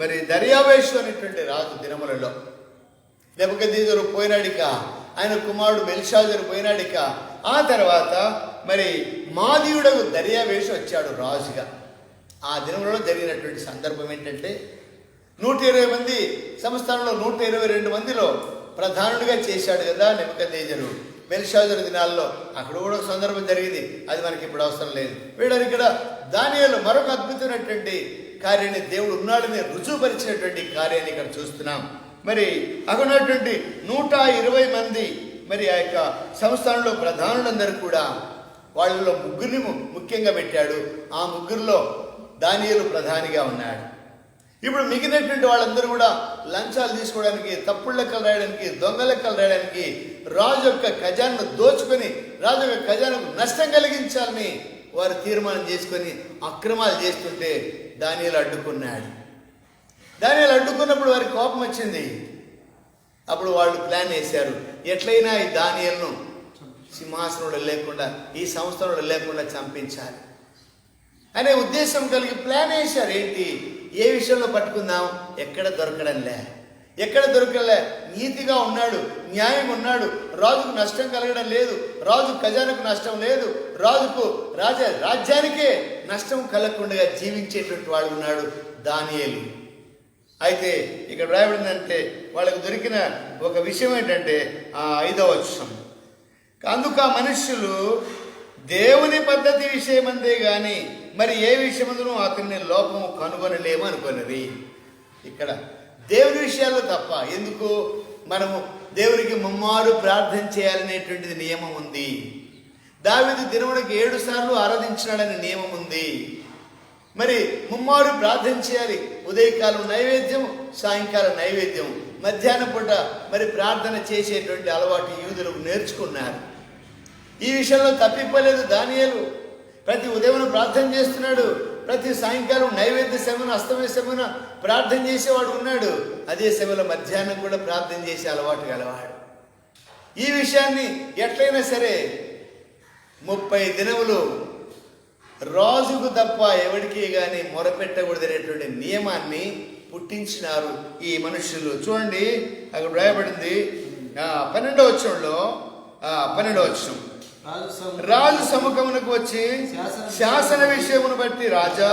మరి దర్యావేషు అనేటువంటి రాజు దినములలో. నెబుకద్నెజరు పోయినాడిక, ఆయన కుమారుడు బెల్షాజరు పోయినాడిక. ఆ తర్వాత మరి మాదీయుడకు దర్యావేషు వచ్చాడు రాజుగా. ఆ దినములలో జరిగినటువంటి సందర్భం ఏంటంటే 120 మంది సంస్థానంలో 122 మందిలో ప్రధానుడిగా చేశాడు కదా నెబుకద్నెజరు బెల్షాజరు దినాల్లో. అక్కడ కూడా ఒక సందర్భం జరిగింది, అది మనకి ఇప్పుడు అవసరం లేదు. వీళ్ళని ఇక్కడ దానియేలు మరొక అద్భుతమైనటువంటి కార్యాన్ని, దేవుడు ఉన్నాడని రుజువుపరిచినటువంటి కార్యాన్ని ఇక్కడ చూస్తున్నాం. మరి అక్కడ ఉన్నటువంటి 120 మంది మరి ఆ యొక్క సంస్థానంలో ప్రధానులందరూ కూడా వాళ్ళలో 3 ముఖ్యంగా పెట్టాడు. ఆ 3లో దానియేలు ప్రధానిగా ఉన్నాడు. ఇప్పుడు మిగిలినటువంటి వాళ్ళందరూ కూడా లంచాలు తీసుకోవడానికి, తప్పుడు లెక్కలు రాయడానికి, దొంగ లెక్కలు రాయడానికి, రాజు యొక్క ఖజానాను దోచుకొని రాజు యొక్క ఖజానాకు నష్టం కలిగించాలని వారు తీర్మానం చేసుకొని అక్రమాలు చేస్తుంటే దానియేలు అడ్డుకున్నాడు. దానియేలు అడ్డుకున్నప్పుడు వారికి కోపం వచ్చింది. అప్పుడు వాళ్ళు ప్లాన్ వేశారు, ఎట్లయినా ఈ దానియేలును సింహాసనంలో లేకుండా, ఈ సంస్థలో లేకుండా చంపించాలి అనే ఉద్దేశం కలిగి ప్లాన్ వేశారు. ఏంటి, ఏ విషయంలో పట్టుకుందాం? ఎక్కడ దొరకడంలే, నీతిగా ఉన్నాడు, న్యాయం ఉన్నాడు, రాజుకు నష్టం కలగడం లేదు, రాజు ఖజానాకు నష్టం లేదు, రాజ్యానికే నష్టం కలగకుండా జీవించేటువంటి వాడు ఉన్నాడు దానియేలు. అయితే ఇక్కడ రాయబడిందంటే వాళ్ళకు దొరికిన ఒక విషయం ఏంటంటే 5వ వచనం, అందుకు ఆ మనుష్యులు దేవుని పద్ధతి విషయమంతే గాని మరి ఏ విషయమందును అతన్ని లోపము కనుగొనలేము అనుకున్నది. ఇక్కడ దేవుని విషయాల్లో తప్ప. ఎందుకు? మనము దేవునికి ముమ్మారు ప్రార్థన చేయాలనేటువంటిది నియమం ఉంది. దావీదు దినమునకి 7 సార్లు ఆరాధించినాడనే నియమం ఉంది. మరి ముమ్మారు ప్రార్థన చేయాలి. ఉదయకాలం నైవేద్యం, సాయంకాలం నైవేద్యం, మధ్యాహ్నం పూట మరి ప్రార్థన చేసేటువంటి అలవాటు యూదులకు నేర్చుకున్నారు. ఈ విషయంలో తప్పిపోలేదు దానియేలు. ప్రతి ఉదయం ప్రార్థన చేస్తున్నాడు, ప్రతి సాయంకాలం నైవేద్య సమయం, అస్తమయ సమయం ప్రార్థన చేసేవాడు ఉన్నాడు. అదే సమయంలో మధ్యాహ్నం కూడా ప్రార్థన చేసే అలవాటు గలవాడు. ఈ విషయాన్ని ఎట్లయినా సరే 30 దినములు రాజుకు తప్ప ఎవరికి కానీ మొరపెట్టకూడదనేటువంటి నియమాన్ని పుట్టించినారు ఈ మనుషులు. చూడండి, అక్కడ రాయబడింది 12వ వచనంలో, 12వ వచనం, రాజు సముఖమునకు వచ్చి శాసన విషయమును బట్టి రాజా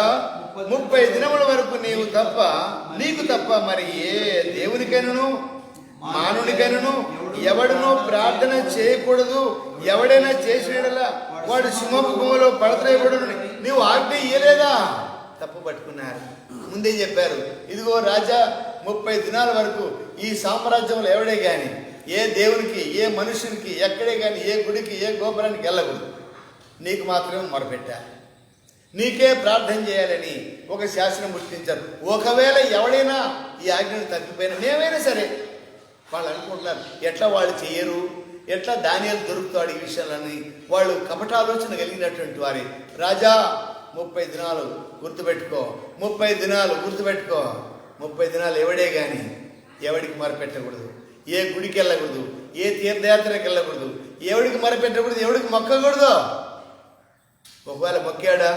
30 దినముల వరకు నీకు తప్ప మరి ఏ దేవునికైనను మానవునికైనను ఎవడునూ ప్రార్థన చేయకూడదు. ఎవడైనా చేసినలా వాడు సింహపు గుహలో పడతలేబడు. నీవు ఆజ్ఞ ఇయ్యలేదా? తప్పు పట్టుకున్నారు. ముందే చెప్పారు, ఇదిగో రాజా 30 దినాల వరకు ఈ సామ్రాజ్యంలో ఎవడే కానీ ఏ దేవునికి, ఏ మనుషునికి, ఎక్కడే కానీ, ఏ గుడికి, ఏ గోపురానికి వెళ్ళకూడదు. నీకు మాత్రమే మొరపెట్టాలి, నీకే ప్రార్థన చేయాలని ఒక శాసనం పుట్టించారు. ఒకవేళ ఎవడైనా ఈ ఆజ్ఞను తప్పిపోయినా మేమైనా సరే, వాళ్ళు అనుకుంటున్నారు ఎట్లా వాళ్ళు చెయ్యరు, ఎట్లా దానియేలు దొరుకుతాడు ఈ విషయాలని వాళ్ళు కపటాలోచన కలిగినటువంటి వారి. రాజా 30 దినాలు గుర్తుపెట్టుకో, 30 దినాలు గుర్తుపెట్టుకో. 30 దినాలు ఎవడే కానీ ఎవడికి మొరపెట్టకూడదు, ఏ గుడికి వెళ్ళకూడదు, ఏ తీర్థయాత్రకి వెళ్ళకూడదు, ఎవడికి మొరపెట్టకూడదు, ఎవడికి మొక్కకూడదు. ఒకవేళ మొక్కాడా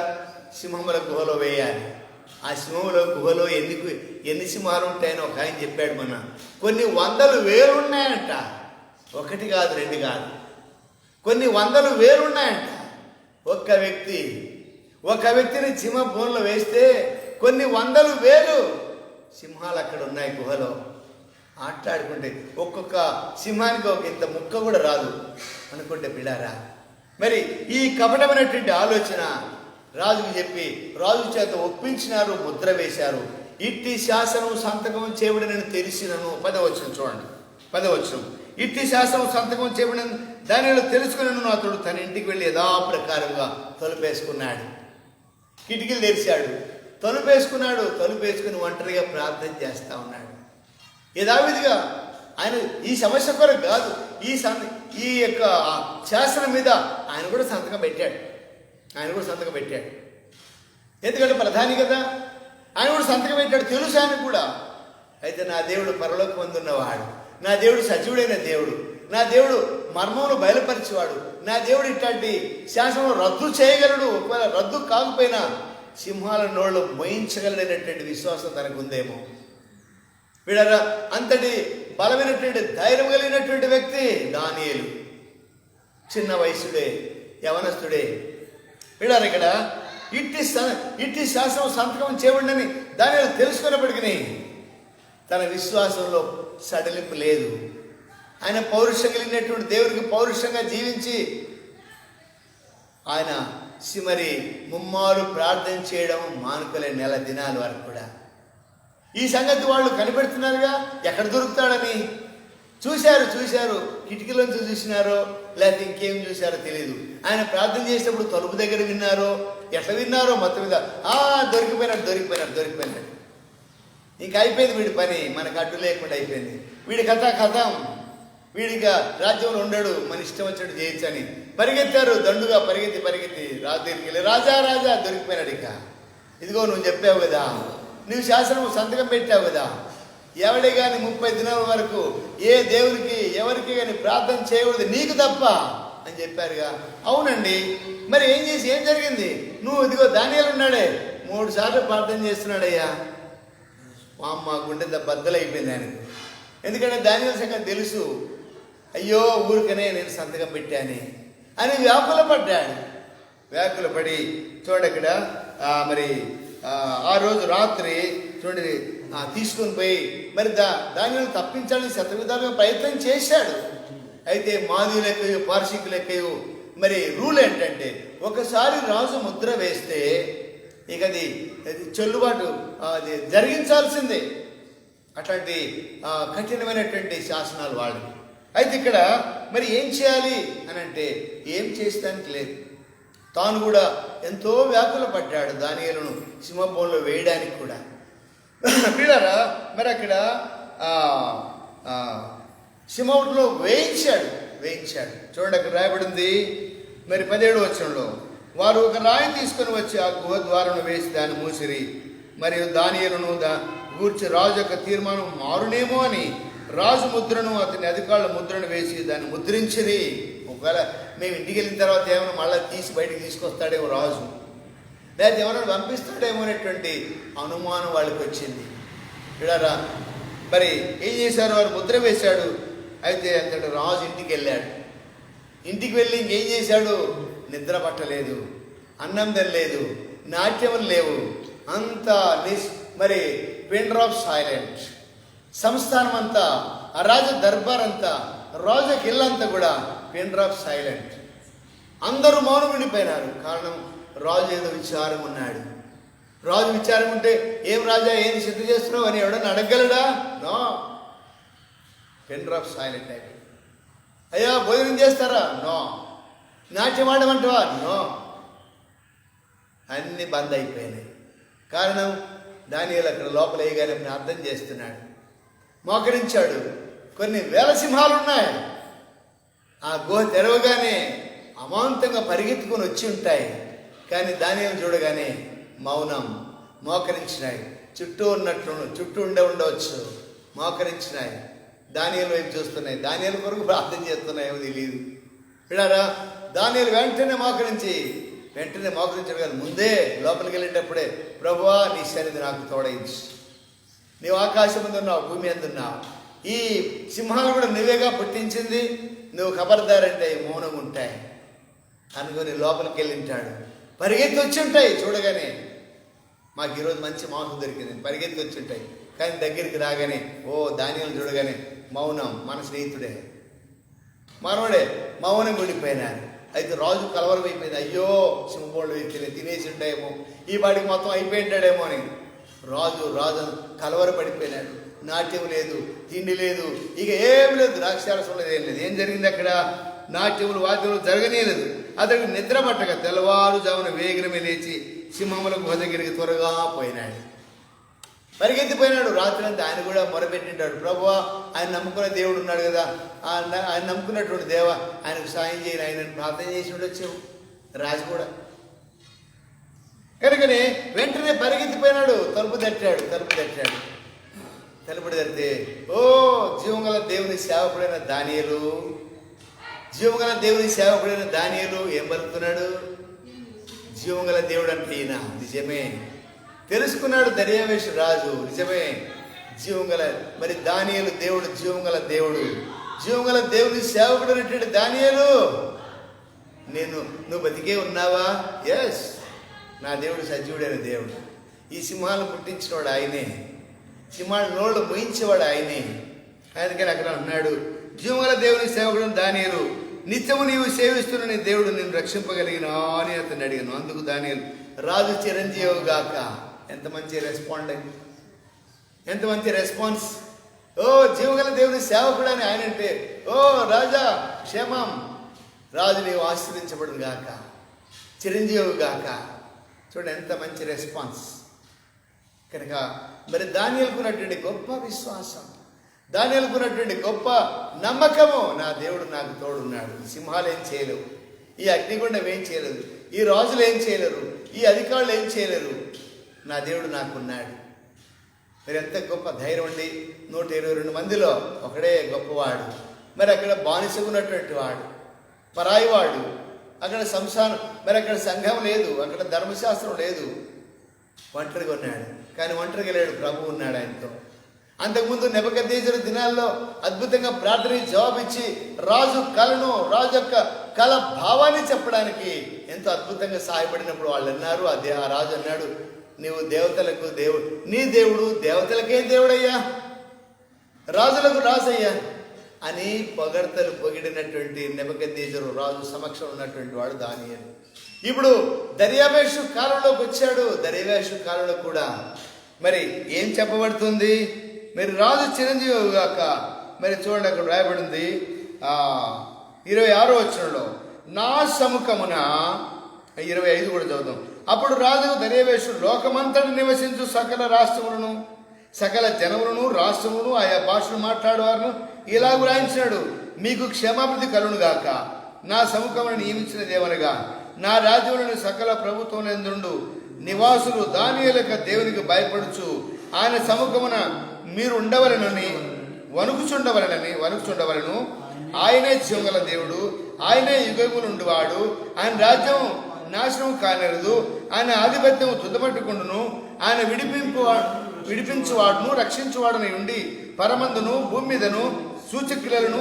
సింహముల గుహలో వేయాలి. ఆ సింహముల గుహలో ఎన్ని సింహాలు ఉంటాయని ఒక ఆయన చెప్పాడు. కొన్ని 100,000 ఉన్నాయంట. 1 కాదు 2 కాదు, కొన్ని 100,000 ఉన్నాయంట. ఒక వ్యక్తిని సింహ బోన్లో వేస్తే కొన్ని 100,000 సింహాలు అక్కడ ఉన్నాయి గుహలో. ఆటలాడుకుంటే ఒక్కొక్క సింహానికి ఒక ఇంత ముక్క కూడా రాదు అనుకుంటే పిల్లారా. మరి ఈ కపటమైనటువంటి ఆలోచన రాజుకు చెప్పి రాజు చేత ఒప్పించినారు, ముద్ర వేశారు. ఇట్టి శాసనం సంతకం చేయబడినని తెలిసినను. 10వ వచనం చూడండి, 10వ వచనం, ఇట్టి శాసనం సంతకం చేయబడిన దానిలో తెలుసుకున్నాను. అతడు తన ఇంటికి వెళ్ళి యథాప్రకారంగా తలుపేసుకున్నాడు, కిటికీలు తెరిచాడు, తలుపేసుకుని ఒంటరిగా ప్రార్థన చేస్తూ ఉన్నాడు. యథావిధిగా ఆయన ఈ సమస్య కొరకు కాదు, ఈ యొక్క శాసనం మీద ఆయన కూడా సంతకం పెట్టాడు. ఎందుకంటే ప్రధాని కదా, ఆయన కూడా సంతకం పెట్టాడు, తెలుసు ఆయన కూడా. అయితే నా దేవుడు పరలోకమందున్నవాడు, నా దేవుడు సజీవుడైన దేవుడు, నా దేవుడు మర్మమును బయలుపరిచేవాడు, నా దేవుడు ఇట్లాంటి శాసనం రద్దు చేయగలడు. ఒకవేళ రద్దు కాకపోయినా సింహాల నోళ్ళు మోయించగలనటువంటి విశ్వాసం తనకు ఉందేమో. వీడరా అంతటి బలమైనటువంటి ధైర్యం కలిగినటువంటి వ్యక్తి దానియేలు. చిన్న వయసుడే, యవనస్తుడే. వీడారు ఇక్కడ ఇట్టి శాసనం సంతకం చేయబడినని దానియేలు తెలుసుకున్నప్పటికీ తన విశ్వాసంలో సడలింపు లేదు. ఆయన పౌరుషం కలిగినటువంటి దేవుడికి పౌరుషంగా జీవించి ఆయన మరి ముమ్మారు ప్రార్థన చేయడం మానుకోలే 1 దినాల వరకు కూడా. ఈ సంగతి వాళ్ళు కనిపెడుతున్నారుగా, ఎక్కడ దొరుకుతాడని. చూశారు, కిటికీలోంచి చూసినారో లేకపోతే ఇంకేం చూశారో తెలియదు. ఆయన ప్రార్థన చేసేటప్పుడు తలుపు దగ్గర విన్నారో, ఎట్లా విన్నారో మొత్తం మీద దొరికిపోయినాడు. ఇంకా అయిపోయింది వీడి పని, మనకు అడ్డు లేకుండా అయిపోయింది. వీడి కథం, వీడిగా రాజ్యంలో ఉండడు, మన ఇష్టం వచ్చినట్టు చేయొచ్చని పరిగెత్తారు. దండుగా పరిగెత్తి రాజు దగ్గరికి వెళ్ళి రాజా దొరికిపోయినాడు. ఇక ఇదిగో నువ్వు చెప్పావు కదా, నువ్వు శాసనం సంతకం పెట్టావు కదా, ఎవడే కానీ 30 దినాల వరకు ఏ దేవునికి ఎవరికి కానీ ప్రార్థన చేయకూడదు నీకు తప్ప అని చెప్పారుగా. అవునండి, మరి ఏం జరిగింది? నువ్వు ఇదిగో దానియేలు ఉన్నాడే 3 సార్లు ప్రార్థన చేస్తున్నాడయ్యా. మా గుండె బద్దలైపోయింది ఆయనకు. ఎందుకంటే దానియేలు సంగతి తెలుసు. అయ్యో ఊరికనే నేను సంతకం పెట్టాను అని వ్యాకులపడి చూడక్కడ మరి ఆ రోజు రాత్రి చూడండి తీసుకొని పోయి మరి దానిని తప్పించాలని శతవిధాలుగా ప్రయత్నం చేశాడు. అయితే మాది లెక్కయో పార్షికు లెక్కయో మరి రూల్ ఏంటంటే ఒకసారి రాజు ముద్ర వేస్తే ఇక అది చెల్లుబాటు అది జరిగించాల్సిందే. అట్లాంటి కఠినమైనటువంటి శాసనాలు వాళ్ళు. అయితే ఇక్కడ మరి ఏం చేయాలి అని అంటే ఏం చేస్తానికి లేదు. తాను కూడా ఎంతో వ్యాకుల పడ్డాడు దానియేలును సింహబోన్లో వేయడానికి కూడా. పిల్లరా మరి అక్కడ సింహంలో వేయించాడు. చూడండి అక్కడ రాయబడింది మరి 17వ వచనంలో, వారు ఒక రాయి తీసుకొని వచ్చి ఆ గుహ ద్వారం వేసి దాన్ని మూసిరి. మరియు దానియేలును గూర్చి రాజు యొక్క తీర్మానం మారునేమో అని రాజు ముద్రను అతని అధికారుల ముద్రను వేసి దాన్ని ముద్రించిరి. ఒకవేళ మేము ఇంటికి వెళ్ళిన తర్వాత ఏమైనా మళ్ళీ తీసి బయటికి తీసుకొస్తాడేమో రాజు, లేదా ఎవరైనా పంపిస్తాడేమో అనేటువంటి అనుమానం వాళ్ళకి వచ్చింది. ఇడారా మరి ఏం చేశారు, వారు ముద్ర వేశాడు. అయితే అంతటి రాజు ఇంటికి వెళ్ళాడు. ఇంటికి వెళ్ళి ఇంకేం చేశాడు, నిద్ర పట్టలేదు, అన్నం తినలేదు, నాట్యములు లేవు, అంతా మరి పిన్ డ్రాప్ సైలెంట్. సంస్థానం అంతా, ఆ రాజు దర్బార్ అంతా, రాజు కిల్లంతా కూడా పిన్ డ్రాప్ సైలెంట్. అందరూ మౌనం ఉండిపోయినారు. కారణం రాజు ఏదో విచారం ఉన్నాడు. రాజు విచారం ఉంటే ఏం రాజా ఏది సిద్ధ చేస్తున్నావు అని ఎవడన్నా అడగలడా? నో, పిన్ డ్రాప్ సైలెంట్ అయిపోయింది. అయ్యా భోజనం చేస్తారా? నో. నాట్యం ఆడమంటావా? నో. అన్నీ బంద్ అయిపోయినాయి. కారణం దానియేలు అక్కడ లోపల వేయగానే ప్రార్థన చేస్తున్నాడు, మోకరించాడు. కొన్ని వేల సింహాలు ఉన్నాయి. ఆ గుహ తెరవగానే అమాంతంగా పరిగెత్తుకొని వచ్చి ఉంటాయి. కానీ దానియేలు చూడగానే మౌనం, మోకరించినాయి. చుట్టూ ఉండే ఉండవచ్చు, మోకరించినాయి. దానియేలు వైపు చూస్తున్నాయి. దానియేలు కొరకు ప్రార్థన చేస్తున్నాయేమో తెలియదు. విడారా దానియేలు వెంటనే మోకరించాడు. కానీ ముందే లోపలికి వెళ్ళేటప్పుడే, ప్రభువా నీ సన్నిధి నాకు తోడయించు, నీవు ఆకాశం మీద ఉన్నావు, భూమి మీద ఉన్నావు, ఈ సింహాలు కూడా నువ్వేగా పుట్టించింది, నువ్వు ఖబర్దారంటే మౌనంగా ఉంటాయి అనుకుని లోపలికి వెళ్ళింటాడు. పరిగెత్తి వచ్చి ఉంటాయి. చూడగానే మాకు ఈరోజు మంచి మాంసం దొరికింది, పరిగెత్తి వచ్చి ఉంటాయి. కానీ దగ్గరికి రాగానే దానియేలు చూడగానే మౌనం. మన స్నేహితుడే, మనోడే, మౌనం ఉండిపోయినారు. అయితే రాజు కలవరం అయిపోయింది. అయ్యో సింహబోళ్ళు తినేసి ఉంటాయేమో, ఈ వాడికి మొత్తం అయిపోయింటాడేమో అని రాజు కలవర పడిపోయినాడు. నాట్యం లేదు, తిండి లేదు, ఇక ఏం లేదు, ద్రాక్షారసం లేదు, ఏం లేదు. ఏం జరిగింది అక్కడ? నాట్యములు వాద్యములు జరగనేలేదు. అతడికి నిద్ర పట్టక తెల్లవారుజామున వేగరమే లేచి సింహముల గుహ దగ్గరికి త్వరగా పోయినాడు. పరిగెత్తిపోయినాడు. రాత్రి అంతా ఆయన కూడా మొరపెట్టింటాడు, ప్రభువా ఆయన నమ్ముకున్న దేవుడు ఉన్నాడు కదా, ఆయన నమ్ముకున్నటువంటి దేవ ఆయనకు సాయం చేయని ఆయన ప్రార్థన చేసి ఉండొచ్చావు రాజు కూడా. కనుకనే వెంటనే పరిగెత్తిపోయినాడు. తలుపు తట్టాడు. తలుపు తడితే జీవంగల దేవుని సేవకుడైన దానియేలు ఏం పలుకుతున్నాడు? జీవంగల దేవుడు అంటే ఈయన నిజమే తెలుసుకున్నాడు దర్యావేషు రాజు. నిజమే, జీవంగల మరి దానియేలు దేవుడు, జీవంగల దేవుని సేవకుడు అనేటువంటి దానియేలు, నువ్వు బతికే ఉన్నావా? ఎస్, నా దేవుడు సజీవుడైన దేవుడు. ఈ సింహాలను పుట్టించినవాడు ఆయనే, సింహాల నోళ్ళు మోయించేవాడు ఆయనే. అందుకని అక్కడ అన్నాడు, జీవంగల దేవుని సేవకుడు దానియేలు, నిత్యము నీవు సేవిస్తున్న నీ దేవుడు నిన్ను రక్షింపగలిగినా అని అతను అడిగాను. అందుకు దానియేలు, రాజు చిరంజీవి గాక. ఎంత మంచి రెస్పాన్స్. జీవగల దేవుని సేవకుడు అని ఆయన అంటే, రాజా క్షేమం, రాజు నీవు ఆశీర్వదించబడును గాక, చిరంజీవి గాక. చూడండి ఎంత మంచి రెస్పాన్స్. కనుక మరి దానియేలుకున్నటువంటి గొప్ప విశ్వాసం, దానియేలుకున్నటువంటి గొప్ప నమ్మకము, నా దేవుడు నాకు తోడున్నాడు. సింహాలు ఏం చేయలేవు, ఈ అగ్నిగుండం ఏం చేయలేదు, ఈ రాజులు ఏం చేయలేరు, ఈ అధికారులు ఏం చేయలేరు, నా దేవుడు నాకున్నాడు. మరి ఎంత గొప్ప ధైర్యం అండి. 122 మందిలో ఒకడే గొప్పవాడు. మరి అక్కడ బానిసగున్నటువంటి వాడు, పరాయివాడు. అక్కడ మరి అక్కడ సంఘం లేదు, అక్కడ ధర్మశాస్త్రం లేదు. ఒంటరిగా ఉన్నాడు. కానీ ఒంటరిగా లేడు, ప్రభు ఉన్నాడు ఆయనతో. అంతకుముందు నెబుకద్నెజరు దినాల్లో అద్భుతంగా ప్రార్థన జవాబిచ్చి రాజు యొక్క కళ భావాన్ని చెప్పడానికి ఎంతో అద్భుతంగా సహాయపడినప్పుడు వాళ్ళు అన్నారు, ఆ రాజు అన్నాడు, నీవు దేవతలకు దేవుడు, నీ దేవుడు దేవతలకే దేవుడయ్యా, రాజులకు రాజయ్యా అని పొగడ్తలు పొగిడినటువంటి నెబుకద్నెజరు రాజు సమక్షంలో ఉన్నటువంటి వాడు దానియేలు. ఇప్పుడు దర్యావేషు కాలంలోకి వచ్చాడు. దర్యావేషు కాలంలో కూడా మరి ఏం చెప్పబడుతుంది? మరి రాజు చిరంజీవి గాక, మరి చూడండి అక్కడ రాయబడింది 26వ వచనంలో, నా సముఖమున, 25 కూడా చదువుదాం. అప్పుడు రాజు దర్యావేషు లోకమంతటి నివసించు సకల రాష్ట్రములను, సకల జనములను, రాష్ట్రములను, ఆయా భాషను మాట్లాడేవారును ఇలాగ రాయించినాడు, మీకు క్షమాభివృద్ధి కలుగును గాక. నా సముఖమును నియమించినదేమనగా, నా రాజ్యములను సకల ప్రభుత్వములందు నివాసులు దానియేలుగా దేవునికి భయపడుచు ఆయన సముఖమున మీరు ఉండవలెనని వణుకుచుండవలను. ఆయనే జీవగల దేవుడు, ఆయనే యుగములు ఉండువాడు. ఆయన రాజ్యం నాశనం కానేరదు, ఆయన ఆధిపత్యం తుదపట్టుకుండును. ఆయన విడిపించువాడును రక్షించువాడునై ఉండి పరమందును భూమి మీదను సూచక్రియలను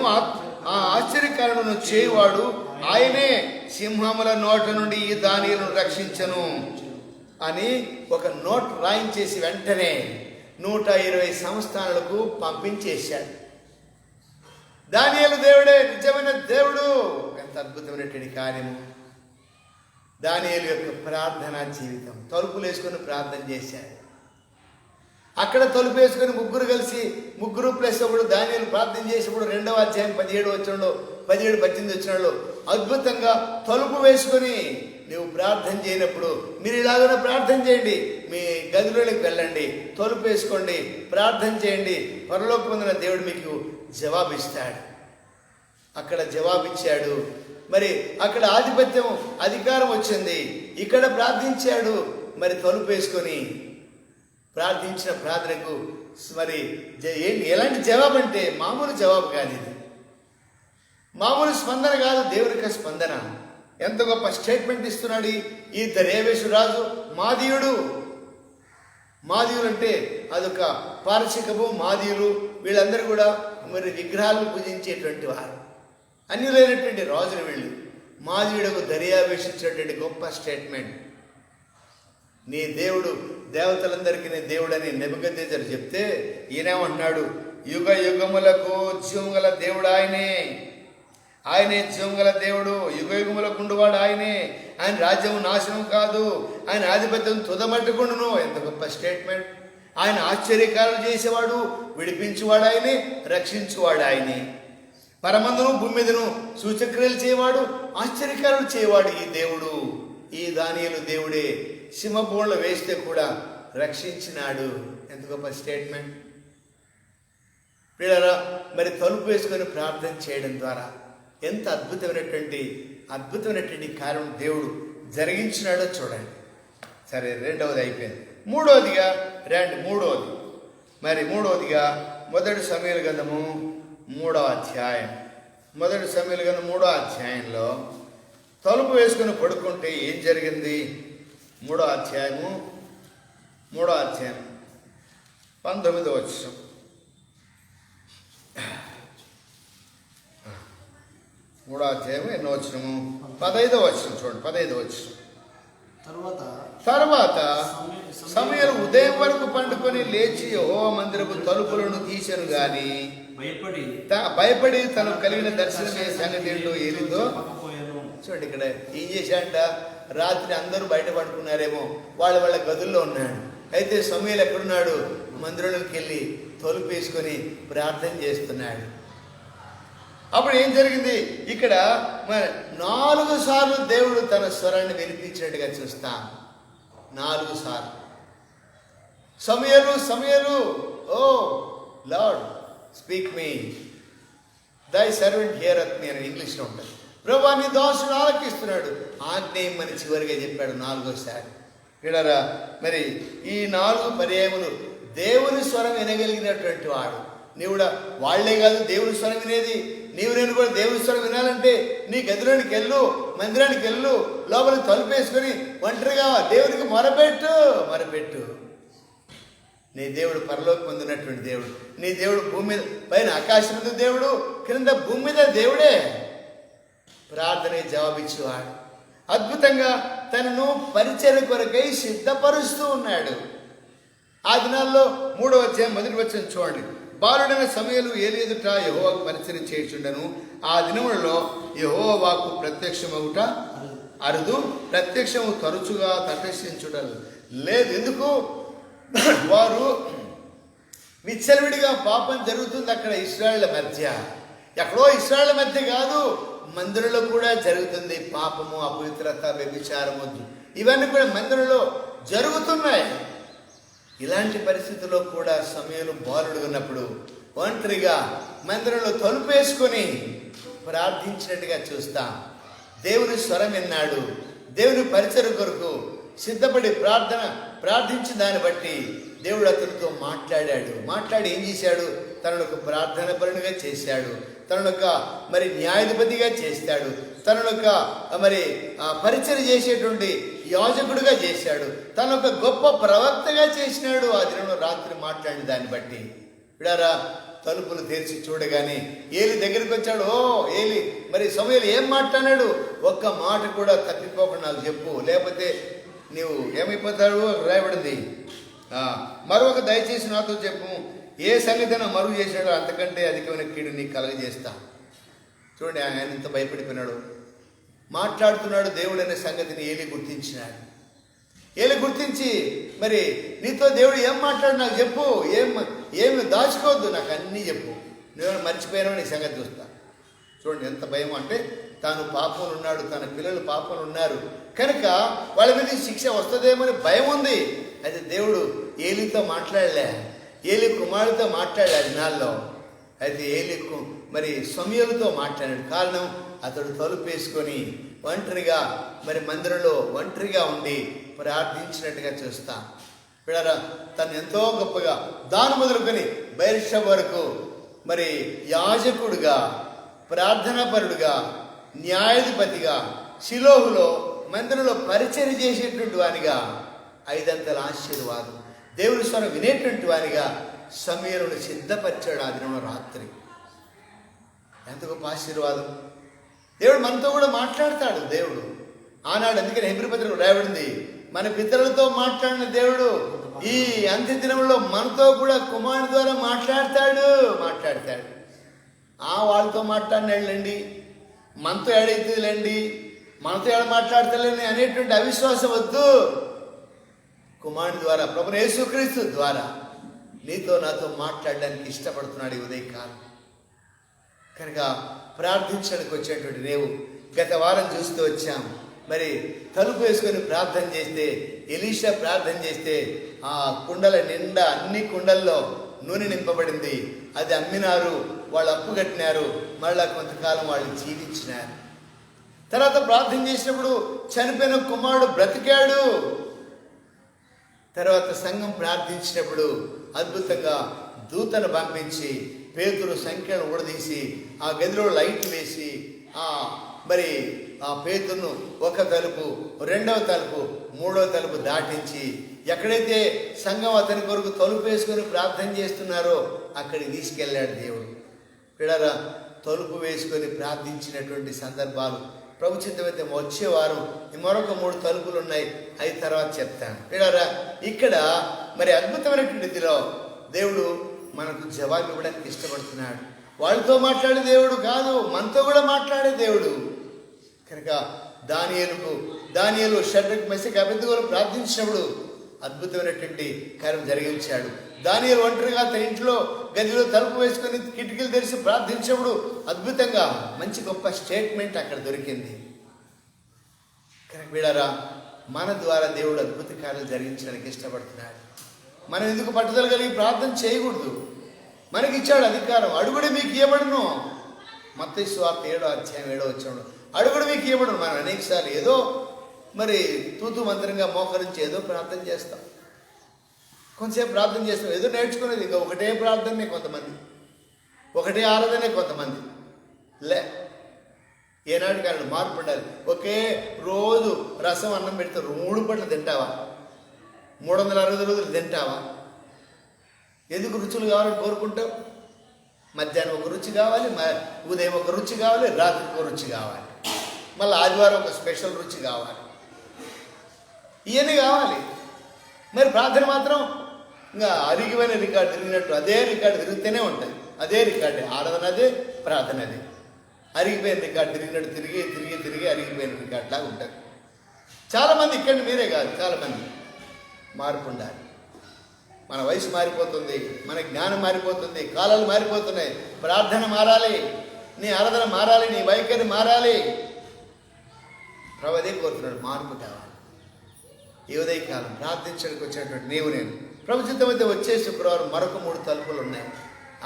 ఆశ్చర్యకారణను చేయువాడు. ఆయనే సింహముల నోట నుండి ఈ దానియేలును రక్షించను అని ఒక నోట్ రాయించేసి వెంటనే 120 సంస్థానాలకు పంపించేశాడు. దానియేలు దేవుడే నిజమైన దేవుడు. ఎంత అద్భుతమైనటువంటి కార్యము! దానియేలు యొక్క ప్రార్థనా జీవితం. తలుపులు వేసుకొని ప్రార్థన చేశాడు. అక్కడ తలుపు వేసుకొని ముగ్గురు ప్లస్ ఒకడు దానియేలు ప్రార్థన చేసినప్పుడు 2వ అధ్యాయం 17 వచనంలో 17-18 వచనంలో అద్భుతంగా తలుపు వేసుకొని నువ్వు ప్రార్థన చేయనప్పుడు మీరు ఇలాగనే ప్రార్థన చేయండి. మీ గదిలోకి వెళ్ళండి, తలుపు వేసుకోండి, ప్రార్థన చేయండి. పరలోకమందున దేవుడు మీకు జవాబిస్తాడు. అక్కడ జవాబిచ్చాడు. మరి అక్కడ ఆధిపత్యం, అధికారం వచ్చింది. ఇక్కడ ప్రార్థించాడు. మరి తలుపు వేసుకొని ప్రార్థించిన ప్రార్థనకు మరి ఎలాంటి జవాబు అంటే మామూలు జవాబు కాదు. ఇది మామూలు స్పందన కాదు, దేవుని యొక్క స్పందన. ఎంత గొప్ప స్టేట్మెంట్ ఇస్తున్నాడు ఈ దర్యావేషు రాజు. మాదీయుడు అంటే అదొక పారసికము. మాదీయులు వీళ్ళందరూ కూడా మరి విగ్రహాలను పూజించేటువంటి వారు, అన్యులైనటువంటి రాజులు వీళ్ళు. మాదీయుడకు దర్యావేషించినటువంటి గొప్ప స్టేట్మెంట్. నీ దేవుడు దేవతలందరికీ నీ దేవుడని నెబుకద్నెజరు చెప్తే ఈయనేమంటున్నాడు? యుగ యుగములకు జీవగల దేవుడు ఆయనే జీవగల దేవుడు, యుగ యుగములకు ఉండువాడు ఆయనే. ఆయన రాజ్యం నాశనం కాదు, ఆయన ఆధిపత్యం తుదమట్టుకుండును. ఎంత గొప్ప స్టేట్మెంట్! ఆయన ఆశ్చర్యకారాలు చేసేవాడు, విడిపించువాడు ఆయనే, రక్షించువాడు ఆయనే. పరమందును భూమి మీదను సూచక్రియలు చేయవాడు, ఆశ్చర్యకారాలు చేయవాడు ఈ దేవుడు. ఈ దానియేలు దేవుడే. సింహబోన్లో వేస్తే కూడా రక్షించినాడు. ఎంత గొప్ప స్టేట్మెంట్! పిల్లరా, మరి తలుపు వేసుకొని ప్రార్థన చేయడం ద్వారా ఎంత అద్భుతమైనటువంటి కార్యం దేవుడు జరిగించినాడో చూడండి. సరే, 2వది అయిపోయింది. మూడవదిగా మొదటి సమూయేలు గ్రంథము 3వ అధ్యాయం. మొదటి సమూయేలు గ్రంథం 3వ అధ్యాయంలో తలుపు వేసుకుని పడుకుంటే ఏం జరిగింది? 3వ అధ్యాయం 19వ వచనం. 3వ అధ్యాయం ఎన్నో వచనము? 15వ వచనం చూడండి. 15వ వచనం. తర్వాత సమూయేలు ఉదయం వరకు పండుకొని లేచి యెహోవా మందిరపు తలుపులను తీసెను గాని భయపడి తనకు కలిగిన దర్శనమే సంగతి ఏంటో ఏలిందో చూడండి. ఇక్కడ ఏం చేశాడంట? రాత్రి అందరూ బయట పడుకున్నారేమో, వాళ్ళ గదుల్లో ఉన్నాడు. అయితే సమూయేలు ఎక్కడున్నాడు? మందిరంలోకి వెళ్ళి తలుపు వేసుకొని ప్రార్థన చేస్తున్నాడు. అప్పుడు ఏం జరిగింది? ఇక్కడ 4 సార్లు దేవుడు తన స్వరాన్ని వినిపించినట్టుగా చూస్తాం. 4 సార్లు సమూయేలు ఓ లార్డ్ స్పీక్ మీ, దై సర్వెంట్ హియరత్ మీ అని ఇంగ్లీష్లో ఉంటుంది. ప్రభువా నీ దాసుడు ఆలకిస్తున్నాడు, ఆజ్ఞేయమని చివరిగా చెప్పాడు 4వసారి. వీళ్ళరా, మరి ఈ 4 పర్యాయములు దేవుని స్వరం వినగలిగినటువంటి వాడు. నీవు కూడా వాళ్లే కాదు దేవుని స్వరం వినేది. నేను కూడా దేవుని స్వరం వినాలంటే నీ గదిలోనికి వెళ్ళు, మందిరానికి వెళ్ళు, లోపలికి తలుపేసుకొని ఒంటరిగా దేవునికి మొరపెట్టు. నీ దేవుడు పరలోకం పొందినటువంటి దేవుడు. నీ దేవుడు భూమి మీద పైన ఆకాశం మీద దేవుడు, క్రింద భూమి మీద దేవుడే. ప్రార్థనకి జవాబిచ్చేవాడు. అద్భుతంగా తనను పరిచర్య కొరకై సిద్ధపరుస్తూ ఉన్నాడు. ఆ దినాల్లో 3వ అధ్యాయం 1వ వచనం చూడండి. బాలుడైన సమూయేలు ఏలీ ఎదుట యెహోవాకు పరిచర్య చేయుచుండెను. ఆ దినములలో యెహోవా వాక్కు ప్రత్యక్షమగుట అరుదు, ప్రత్యక్షము తరచుగా తటస్థించుట లేదు. ఎందుకు? వారు విచ్చలవిడిగా పాపం జరుగుతుంది అక్కడ ఇశ్రాయేళ్ల మధ్య. ఎక్కడో ఇశ్రాయేళ్ల మధ్య కాదు, మందిరంలో కూడా జరుగుతుంది. పాపము, అపవిత్రత, వ్యభిచారము ఇవన్నీ కూడా మందిరంలో జరుగుతున్నాయి. ఇలాంటి పరిస్థితుల్లో కూడా సమయంలో బాలుడు ఉన్నప్పుడు ఒంటరిగా మందిరంలో తలుపేసుకొని ప్రార్థించినట్టుగా చూస్తాం. దేవుని స్వరం విన్నాడు. దేవుని పరిచర్య కొరకు సిద్ధపడి ప్రార్థించిన దాన్ని బట్టి దేవుడు అతనితో మాట్లాడి ఏం చేశాడు? తనను ఒక ప్రార్థన పరునిగా చేశాడు, తనను ఒక న్యాయాధిపతిగా చేశాడు, తనను ఒక పరిచర్య చేసేటువంటి యాజకుడిగా చేశాడు, తను ఒక గొప్ప ప్రవక్తగా చేసినాడు. ఆ దినంలో రాత్రి మాట్లాడిన దాన్ని బట్టి విడారా తలుపులు తెరిచి చూడగానే ఏలి దగ్గరికి వచ్చాడు. ఓ ఏలి, సమూయేలు ఏం మాట్లాడాడు? ఒక్క మాట కూడా తప్పిపోకుండా నాకు చెప్పు, లేకపోతే నీవు ఏమైపోతాడు రాయబడింది. మరొక దయచేసి నాతో చెప్పు, ఏ సంగతి మరుగు చేశాడో అంతకంటే అధికమైన కీడు నీకు కలగజేస్తా. చూడండి, ఆయన ఇంత భయపడిపోయినాడు. మాట్లాడుతున్నాడు దేవుడు అనే సంగతిని ఏలి గుర్తించినాడు. ఏలి గుర్తించి నీతో దేవుడు ఏం మాట్లాడు నాకు చెప్పు, ఏమి దాచుకోవద్దు, నాకు అన్నీ చెప్పు, నేను మర్చిపోయాను నీ సంగతి చూస్తా. చూడండి ఎంత భయం అంటే, తాను పాపంలో ఉన్నాడు, తన పిల్లలు పాపంలో ఉన్నారు కనుక వాళ్ళ మీద శిక్ష వస్తుందేమని భయం ఉంది. అయితే దేవుడు ఏలితో మాట్లాడలే, ఏలి కుమారుడితో మాట్లాడే దినాల్లో. అయితే ఏలికు సమూయేలుతో మాట్లాడాడు. కారణం, అతడు తలుపేసుకొని ఒంటరిగా మందిరంలో ఒంటరిగా ఉండి ప్రార్థించినట్టుగా చూస్తా. పిల్లరా, తను ఎంతో గొప్పగా దాని మొదలుకొని బయర్షెబ వరకు యాజకుడుగా, ప్రార్థనాపరుడుగా, న్యాయాధిపతిగా, షిలోహులో మందిరంలో పరిచర్య చేసేటువంటి వానిగా, 5 అంతల ఆశీర్వాదం, దేవుని స్వరం వినేటువంటి వానిగా సమూయేలును సిద్ధపరిచాడు. ఆ దినంలో రాత్రి ఎంత గొప్ప ఆశీర్వాదం! దేవుడు మనతో కూడా మాట్లాడతాడు. దేవుడు ఆనాడు, అందుకని హెబ్రీ పత్రికలో రాయబడింది, మన పితరులతో మాట్లాడిన దేవుడు ఈ అంత్య దినంలో మనతో కూడా కుమారుని ద్వారా మాట్లాడతాడు. వాళ్ళతో మాట్లాడినాళ్ళండి, మనతో ఏడైతుందిలేండి, మనతో ఏడ మాట్లాడతలేని అనేటువంటి అవిశ్వాసం వద్దు. కుమారుని ద్వారా, ప్రభువు యేసుక్రీస్తు ద్వారా నీతో నాతో మాట్లాడడానికి ఇష్టపడుతున్నాడు ఈ ఉదయకాలం. కనుక ప్రార్థించడానికి వచ్చేటువంటి రేవు గత వారం చూస్తూ వచ్చాం. తలుపు వేసుకొని ప్రార్థన చేస్తే, ఎలీషా ప్రార్థన చేస్తే ఆ కుండల నిండా అన్ని కుండల్లో నూనె నింపబడింది. అది అమ్మినారు, వాళ్ళు అప్పు కట్టినారు, మళ్ళా కొంతకాలం వాళ్ళు జీవించినారు. తర్వాత ప్రార్థన చేసినప్పుడు చనిపోయిన కుమారుడు బ్రతికాడు. తర్వాత సంఘం ప్రార్థించినప్పుడు అద్భుతంగా దూతను పంపించి పేతురు సంఖ్యను ఊడదీసి ఆ గదిలో లైట్లు వేసి ఆ పేతురును ఒక తలుపు, 2వ తలుపు, 3వ తలుపు దాటించి ఎక్కడైతే సంఘం అతని కొరకు తలుపు వేసుకొని ప్రార్థన చేస్తున్నారో అక్కడికి తీసుకెళ్ళాడు దేవుడు. పిల్లరా, తలుపు వేసుకొని ప్రార్థించినటువంటి సందర్భాలు ప్రభు చిత్తమైతే వచ్చే వారం మరొక 3 తలుపులు ఉన్నాయి, అవి తర్వాత చెప్తాను. పిల్లరా, ఇక్కడ అద్భుతమైనటువంటి రీతిలో దేవుడు మనకు జవాబు ఇవ్వడానికి ఇష్టపడుతున్నాడు. వాళ్ళతో మాట్లాడే దేవుడు కాదు, మనతో కూడా మాట్లాడే దేవుడు. కనుక దానియేలు షడ్రక్ మెషక్ అబేద్నెగోలు ప్రార్థించినప్పుడు అద్భుతమైనటువంటి కార్యం జరిగించాడు. దానియేలు ఒంటరిగా తన ఇంట్లో గదిలో తలుపు వేసుకొని కిటికీలు తెరిచి ప్రార్థించినప్పుడు అద్భుతంగా మంచి గొప్ప స్టేట్మెంట్ అక్కడ దొరికింది. కనుక వీడారా, మన ద్వారా దేవుడు అద్భుత కార్యాలు జరిగించడానికి ఇష్టపడుతున్నాడు. మనం ఎందుకు పట్టుదల కలిగి ప్రార్థన చేయకూడదు? మనకి ఇచ్చాడు అధికారం. అడుగుడు మీకు ఇవ్వబడును. మత్తయి సువార్త 7వ అధ్యాయం 7వ వచనం, అడుగుడు మీకు ఇవ్వబడును. మనం అనేకసార్లు ఏదో తూతు మంత్రంగా మోకరించి ఏదో ప్రార్థన చేస్తాం, కొంతసేపు ప్రార్థన చేస్తాం, ఏదో నేర్చుకునేది. ఇంకా ఒకటే ప్రార్థనే కొంతమంది, ఒకటే ఆరాధనే కొంతమంది. ఏనాడు కానీ మార్పు ఉండాలి. ఒకే రోజు రసం అన్నం పెడితే 3 పూటలు తింటావా? 360 రోజులు తింటావా? ఎందుకు రుచులు కావాలని కోరుకుంటావు? మధ్యాహ్నం ఒక రుచి కావాలి, ఉదయం ఒక రుచి కావాలి, రాత్రికి ఒక రుచి కావాలి. మళ్ళీ ఆదివారం ఒక స్పెషల్ రుచి కావాలి, ఇవన్నీ కావాలి. మరి ప్రార్థన మాత్రం ఇంకా అరిగిపోయిన రికార్డు తిరిగినట్టు అదే రికార్డు తిరుగుతూనే ఉంటుంది. అదే రికార్డే, ఆరాధన అదే, ప్రార్థన అదే. అరిగిపోయిన రికార్డు తిరిగినట్టు తిరిగి తిరిగి తిరిగి అరిగిపోయిన రికార్డు లాగా ఉంటుంది. చాలామంది ఇక్కడ మీరే కాదు, చాలామంది మార్పు ఉండాలి. మన వయసు మారిపోతుంది, మన జ్ఞానం మారిపోతుంది, కాలాలు మారిపోతున్నాయి. ప్రార్థన మారాలి, నీ ఆరాధన మారాలి, నీ వైఖరి మారాలి. ప్రభు అదే కోరుతున్నాడు, మార్పు కావాలి. ఈ ఉదయకాలం ప్రార్థించడానికి వచ్చినటువంటి నీవు నేను ప్రభు చిత్తం అయితే వచ్చే శుక్రవారం మరొక 3 తలుపులు ఉన్నాయి.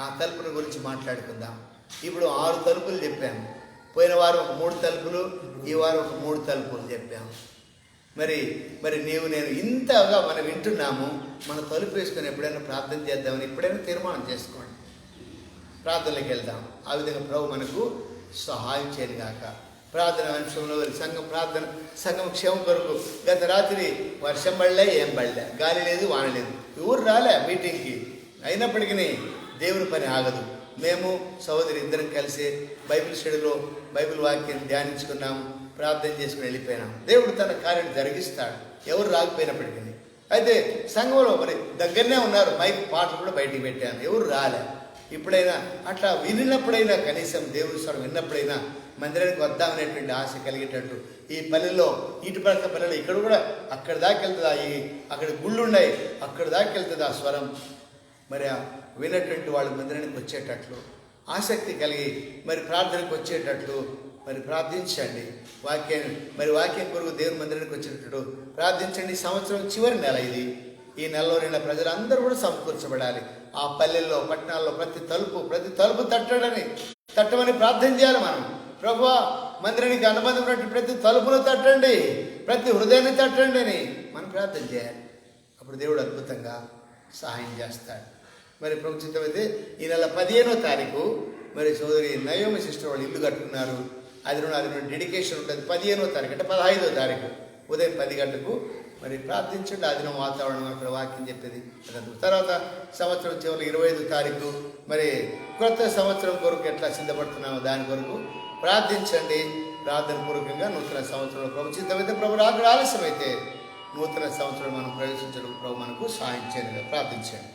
ఆ తలుపుల గురించి మాట్లాడుకుందాం. ఇప్పుడు 6 తలుపులు చెప్పాము. పోయిన వారం ఒక 3 తలుపులు, ఈ వారం ఒక 3 తలుపులు చెప్పాము. మరి నీవు నేను ఇంతగా మనం వింటున్నాము. మన తలుపు వేసుకొని ఎప్పుడైనా ప్రార్థన చేద్దామని ఎప్పుడైనా తీర్మానం చేసుకోండి. ప్రార్థనలోకి వెళ్దాం. ఆ విధంగా ప్రభు మనకు సహాయం చేయను గాక. ప్రార్థన అంశంలో సంఘం క్షేమం కొరకు గత రాత్రి వర్షం పడలే, ఏం పడలే, గాలి లేదు, వాన లేదు, ఎవరు రాలే మీటింగ్కి. అయినప్పటికీ దేవుని పని ఆగదు. మేము సహోదరి ఇద్దరం కలిసి బైబిల్ స్టడీలో బైబిల్ వాక్యాన్ని ధ్యానించుకున్నాము, ప్రార్థన చేసుకుని వెళ్ళిపోయినాం. దేవుడు తన కార్యం జరిగిస్తాడు, ఎవరు రాకపోయినప్పటికీ. అయితే సంఘంలో మరి దగ్గరనే ఉన్నారు, మైక్ పాటలు కూడా బయటికి పెట్టాను, ఎవరు రాలే. ఇప్పుడైనా అట్లా వినినప్పుడైనా, కనీసం దేవుడి స్వరం విన్నప్పుడైనా మందిరానికి వద్దామనేటువంటి ఆశ కలిగేటట్టు ఈ పల్లెల్లో, ఇటుపక్క పల్లెలు ఇక్కడ కూడా అక్కడ దాకా వెళ్తుందా, అక్కడ గుళ్ళు ఉన్నాయి, అక్కడ దాకా వెళ్తుంది ఆ స్వరం. మరి విన్నటువంటి వాళ్ళు మందిరానికి వచ్చేటట్లు ఆసక్తి కలిగి మరి ప్రార్థనకు వచ్చేటట్లు మరి ప్రార్థించండి. వాక్యం కొరకు దేవుని మందిరానికి వచ్చేటట్టు ప్రార్థించండి. సంవత్సరం చివరి నెల ఇది. ఈ నెలలో నిన్న ప్రజలందరూ కూడా సమకూర్చబడాలి. ఆ పల్లెల్లో, పట్టణాల్లో ప్రతి తలుపు తట్టమని ప్రార్థన చేయాలి. మనం ప్రభువా మందిరానికి అనుబంధం ఉన్నటువంటి ప్రతి తలుపును తట్టండి, ప్రతి హృదయాన్ని తట్టండి అని మనం ప్రార్థన చేయాలి. అప్పుడు దేవుడు అద్భుతంగా సహాయం చేస్తాడు. మరి ప్రభు చిత్తమైతే ఈ నెల 15వ తారీఖు మరి సోదరి నయోమి సిస్టర్ వాళ్ళు ఇల్లు కట్టుకున్నారు. అది డెడికేషన్ ఉంటుంది. 15వ తారీఖు అంటే 15వ తారీఖు ఉదయం 10 గంటలకు మరి ప్రార్థించండి. ఆదినం వాతావరణం అక్కడ వాక్యం చెప్పేది. తర్వాత సంవత్సరం చివరి 25వ తారీఖు మరి కొత్త సంవత్సరం కొరకు ఎట్లా సిద్ధపడుతున్నామో దాని కొరకు ప్రార్థించండి. ప్రార్థన పూర్వకంగా నూతన సంవత్సరంలో ప్రభు చిత్తమైతే, ప్రభు రాకడ ఆలస్యమైతే నూతన సంవత్సరం మనం ప్రవేశించడం ప్రభు మనకు సహాయం చేయండి. ప్రార్థించండి.